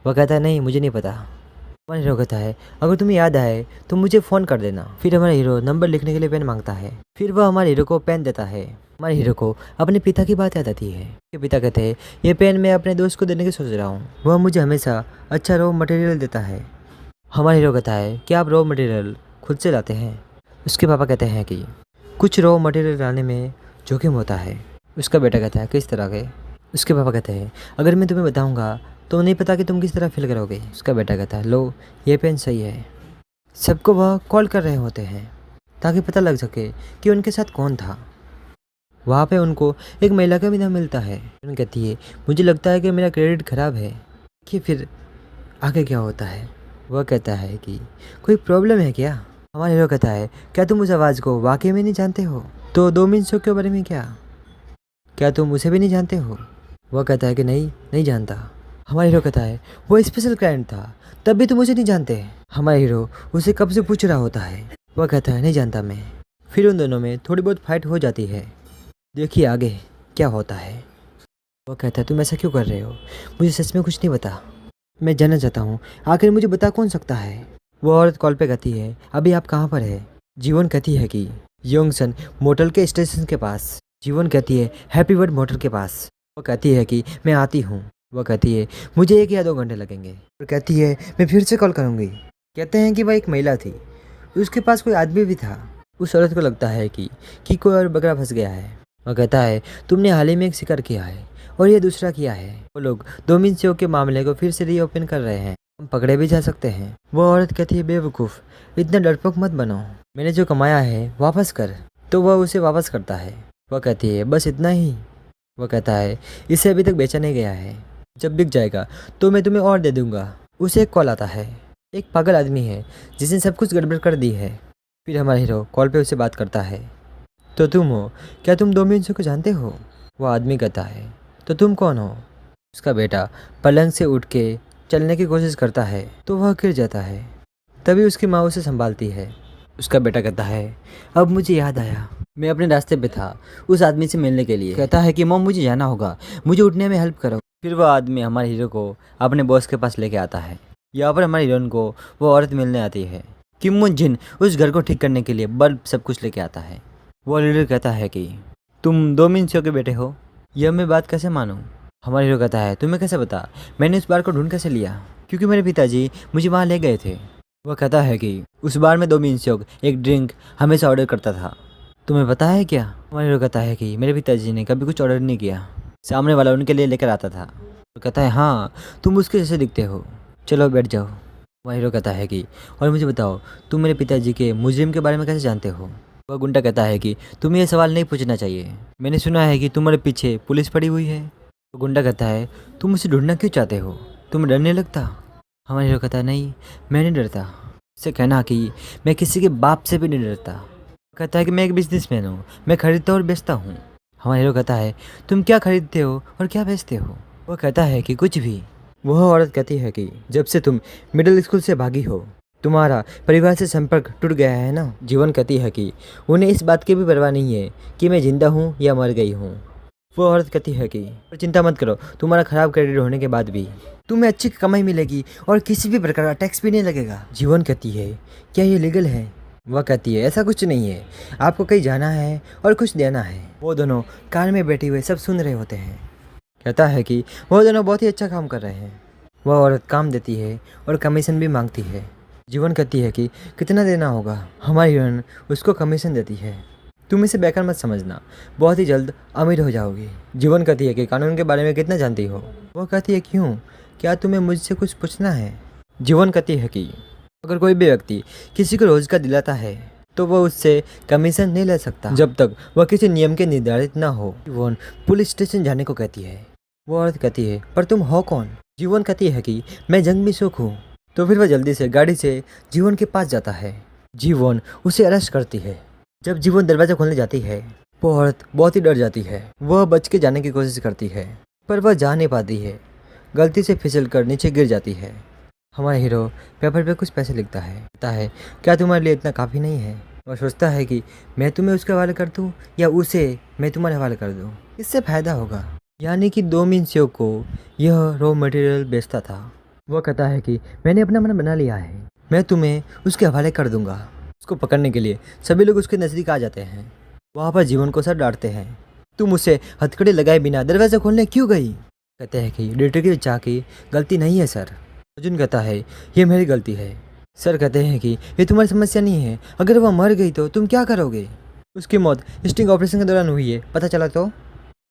वह कहता है, नहीं, मुझे नहीं पता। हमारा हीरो कहता है अगर तुम्हें याद आए तो मुझे फ़ोन कर देना। फिर हमारा हीरो नंबर लिखने के लिए पेन मांगता है। फिर वह हमारे हीरो को पेन देता है। हमारे हीरो को अपने पिता की बात याद आती है। उसके पिता कहते हैं ये पेन मैं अपने दोस्त को देने की सोच रहा हूँ, वह मुझे हमेशा अच्छा रॉ मटेरियल देता है। हमारा हीरो कहता है कि आप रॉ मटेरियल खुद से लाते हैं। उसके पापा कहते हैं कि कुछ रॉ मटेरियल लाने में जोखिम होता है। उसका बेटा कहता है किस तरह के? उसके पापा कहते हैं अगर मैं तुम्हें बताऊंगा तो नहीं पता कि तुम किस तरह फील करोगे। उसका बेटा कहता है लो ये पेन सही है। सबको वह कॉल कर रहे होते हैं ताकि पता लग सके कि उनके साथ कौन था। वहाँ पे उनको एक महिला का भी नाम मिलता है। उन्होंने कहती है मुझे लगता है कि मेरा क्रेडिट ख़राब है। कि फिर आगे क्या होता है? वह कहता है कि कोई प्रॉब्लम है क्या? हमारा हीरो कहता है क्या तुम उस आवाज़ को वाकई में नहीं जानते हो? तो 2 मीन शो के बारे में क्या तुम उसे भी नहीं जानते हो? वह कहता है कि नहीं जानता। हमारा हीरो कहता है वो स्पेशल क्लाइंट था, तब भी तुम मुझे नहीं जानते। हमारा हीरो उसे कब से पूछ रहा होता है। वह कहता है नहीं जानता मैं। फिर उन दोनों में थोड़ी बहुत फाइट हो जाती है। देखिए आगे क्या होता है। वह कहता है तुम ऐसा क्यों कर रहे हो? मुझे सच में कुछ नहीं पता। मैं जानना चाहता हूँ आखिर मुझे बता कौन सकता है। वो औरत कॉल पे कहती है अभी आप कहाँ पर है? जीवन कहती है कि योंगसन मोटल के स्टेशन के पास। जीवन कहती है हैप्पी बर्ड मोटल के पास। वो कहती है कि मैं आती हूँ। वह कहती है मुझे 1 या 2 घंटे लगेंगे। और कहती है मैं फिर से कॉल करूँगी। कहते हैं कि वह एक महिला थी, उसके पास कोई आदमी भी था। उस औरत को लगता है कि कोई और बकरा फंस गया है। वह कहता है तुमने हाल ही में एक शिकार किया है और ये दूसरा किया है। वो लोग 2 मीन शो के मामले को फिर से रीओपन कर रहे हैं, हम पकड़े भी जा सकते हैं। वो औरत कहती है बेवकूफ़ इतना डरपोक मत बनो, मैंने जो कमाया है वापस कर। तो वह उसे वापस करता है। वह कहती है बस इतना ही? वह कहता है इसे अभी तक बेचा नहीं गया है, जब बिक जाएगा तो मैं तुम्हें और दे दूंगा। उसे एक कॉल आता है, एक पागल आदमी है जिसने सब कुछ गड़बड़ कर दी है। फिर हमारा हीरो कॉल पे उससे बात करता है तो तुम हो क्या? तुम 2 मीन शो को जानते हो? वो आदमी कहता है तो तुम कौन हो? उसका बेटा पलंग से उठ के चलने की कोशिश करता है तो वह गिर जाता है। तभी उसकी माँ उसे संभालती है। उसका बेटा कहता है अब मुझे याद आया, मैं अपने रास्ते पे था उस आदमी से मिलने के लिए। कहता है कि मॉम मुझे जाना होगा, मुझे उठने में हेल्प करो। फिर वह आदमी हमारे हीरो को अपने बॉस के पास लेके आता है। यहाँ पर हमारे हीरोइन को वो औरत मिलने आती है। किम मुन जिन उस घर को ठीक करने के लिए बल्ब सब कुछ लेके आता है। वो लीडर कहता है कि तुम 2 मीन शो के बेटे हो, यह मैं बात कैसे मानूं? हमारा हीरो कहता है तुम्हें कैसे पता? मैंने उस बार को ढूंढ कैसे लिया? क्योंकि मेरे पिताजी मुझे वहाँ ले गए थे। वह कहता है कि उस बार में 2 मीन शो एक ड्रिंक हमेशा ऑर्डर करता था, तुम्हें पता है क्या? हमारा हीरो कहता है कि मेरे पिताजी ने कभी कुछ ऑर्डर नहीं किया, सामने वाला उनके लिए लेकर आता था। वो कहता है हाँ तुम उसके जैसे दिखते हो, चलो बैठ जाओ। हमारा हीरो कहता है कि और मुझे बताओ तुम मेरे पिताजी के मुजरिम के बारे में कैसे जानते हो? वह गुंडा कहता है कि तुम्हें यह सवाल नहीं पूछना चाहिए, मैंने सुना है कि तुम्हारे पीछे पुलिस पड़ी हुई है। वो गुंडा कहता है तुम मुझे ढूंढना क्यों चाहते हो? तुम्हें डर नहीं लगता? हमारा हीरो कहता है नहीं मैं नहीं डरता। उससे कहना कि मैं किसी के बाप से भी नहीं डरता। कहता है कि मैं एक बिजनेसमैन हूँ, मैं खरीदता और बेचता हूँ। हमारा हीरो कहता है तुम क्या खरीदते हो और क्या बेचते हो? वह कहता है कि कुछ भी। वह औरत कहती है कि जब से तुम मिडिल स्कूल से भागी हो तुम्हारा परिवार से संपर्क टूट गया है ना। जीवन कहती है कि उन्हें इस बात की भी परवाह नहीं है कि मैं जिंदा हूँ या मर गई हूँ। वो औरत कहती है कि पर चिंता मत करो, तुम्हारा खराब क्रेडिट होने के बाद भी तुम्हें अच्छी कमाई मिलेगी और किसी भी प्रकार का टैक्स भी नहीं लगेगा। जीवन कहती है क्या ये लीगल है? वह कहती है ऐसा कुछ नहीं है, आपको कहीं जाना है और कुछ देना है। वो दोनों कार में बैठे हुए सब सुन रहे होते हैं। कहता है कि वो दोनों बहुत ही अच्छा काम कर रहे हैं। वह औरत काम देती है और कमीशन भी मांगती है। जीवन कहती है कि कितना देना होगा? हमारी हीरोइन उसको कमीशन देती है। तुम इसे बेकार मत समझना, बहुत ही जल्द अमीर हो जाओगी। जीवन कहती है कि कानून के बारे में कितना जानती हो? वो कहती है क्यों, क्या तुम्हें मुझसे कुछ पूछना है? जीवन कहती है कि अगर कोई भी व्यक्ति किसी को रोजगार दिलाता है तो वह उससे कमीशन नहीं ले सकता जब तक वह किसी नियम के निर्धारित ना हो। जीवन पुलिस स्टेशन जाने को कहती है। वो औरत कहती है पर तुम हो कौन? जीवन कहती है कि मैं जंग में सुख हूँ। तो फिर वह जल्दी से गाड़ी से जीवन के पास जाता है। जीवन उसे अरेस्ट करती है। जब जीवन दरवाजा खोलने जाती है वो औरत बहुत ही डर जाती है। वह बच के जाने की कोशिश करती है पर वह जा नहीं पाती है, गलती से फिसल कर नीचे गिर जाती है। हमारा हीरो पेपर पे कुछ पैसे लिखता है। कहता है क्या तुम्हारे लिए इतना काफ़ी नहीं है? वह सोचता है कि मैं तुम्हें उसके हवाले कर दूँ या उसे मैं तुम्हारे हवाले कर दूँ, इससे फ़ायदा होगा। यानी कि 2 मीन शो को यह रॉ मटेरियल बेचता था वह कहता है कि मैंने अपना मन बना लिया है, मैं तुम्हें उसके हवाले कर दूंगा। उसको पकड़ने के लिए सभी लोग उसके नज़दीक आ जाते हैं। वहाँ पर जीवन को सर डांटते हैं, तुम उसे हथकड़ी लगाए बिना दरवाज़ा खोलने क्यों गई? कहते हैं कि डिटेक्टिव चा की गलती नहीं है सर। अर्जुन कहता है ये मेरी गलती है। सर कहते हैं कि ये तुम्हारी समस्या नहीं है, अगर वह मर गई तो तुम क्या करोगे? उसकी मौत स्टिंग ऑपरेशन के दौरान हुई है, पता चला तो?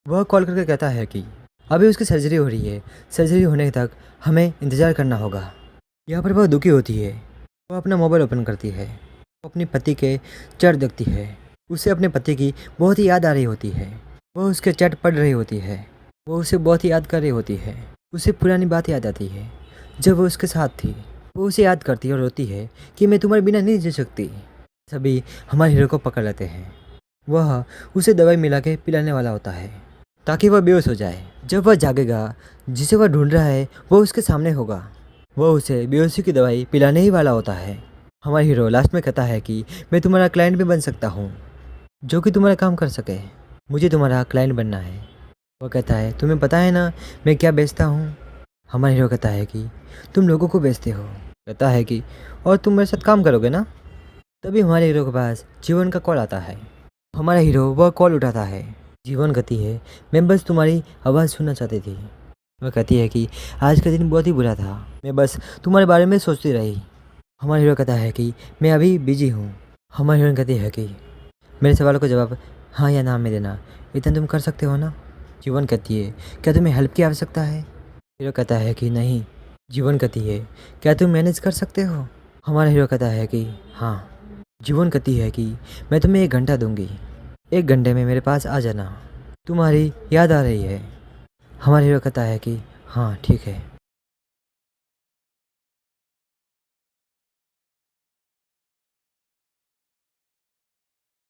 वह कॉल करके कहता है कि अभी उसकी सर्जरी हो रही है, सर्जरी होने तक हमें इंतज़ार करना होगा। यहाँ पर वह दुखी होती है। वह अपना मोबाइल ओपन करती है, वो अपने पति के चैट देखती है। उसे अपने पति की बहुत ही याद आ रही होती है। वह उसके चैट पढ़ रही होती है, वो उसे बहुत ही याद कर रही होती है। उसे पुरानी बात याद आती है जब वो उसके साथ थी। वो उसे याद करती है और रोती है कि मैं तुम्हारे बिना नहीं जी सकती। सभी हमारे हीरो को पकड़ लेते हैं। वह उसे दवाई मिला के पिलाने वाला होता है ताकि वह बेहोश हो जाए। जब वह जागेगा, जिसे वह ढूंढ रहा है वो उसके सामने होगा। वह उसे बेहोशी की दवाई पिलाने ही वाला होता है। हमारा हीरो लास्ट में कहता है कि मैं तुम्हारा क्लाइंट भी बन सकता हूँ, जो कि तुम्हारा काम कर सके। मुझे तुम्हारा क्लाइंट बनना है। वह कहता है तुम्हें पता है ना मैं क्या बेचता हूँ? हमारा हीरो कहता है कि तुम लोगों को बेचते हो। कहता है कि और तुम मेरे साथ काम करोगे ना? तभी हमारे हीरो के पास जीवन का कॉल आता है। हमारा हीरो वह कॉल उठाता है। जीवन कहती है मैं बस तुम्हारी आवाज़ सुनना चाहती थी। वह कहती है कि आज का दिन बहुत ही बुरा था, मैं बस तुम्हारे बारे में सोचती रही। हमारा हीरो कहता है कि मैं अभी बिजी हूँ। हमारी हीरोइन कहती है कि मेरे सवालों का जवाब हाँ या ना में देना, इतना तुम कर सकते हो ना? जीवन कहती है क्या तुम्हें हेल्प की आवश्यकता है? हीरो कहता है कि नहीं। जीवन कहती है क्या तुम मैनेज कर सकते हो? हमारा हीरो कहता है कि हाँ। जीवन कहती है कि मैं तुम्हें 1 घंटा दूंगी, 1 घंटे में मेरे पास आ जाना, तुम्हारी याद आ रही है। हमारा हीरो कहता है कि हाँ ठीक है।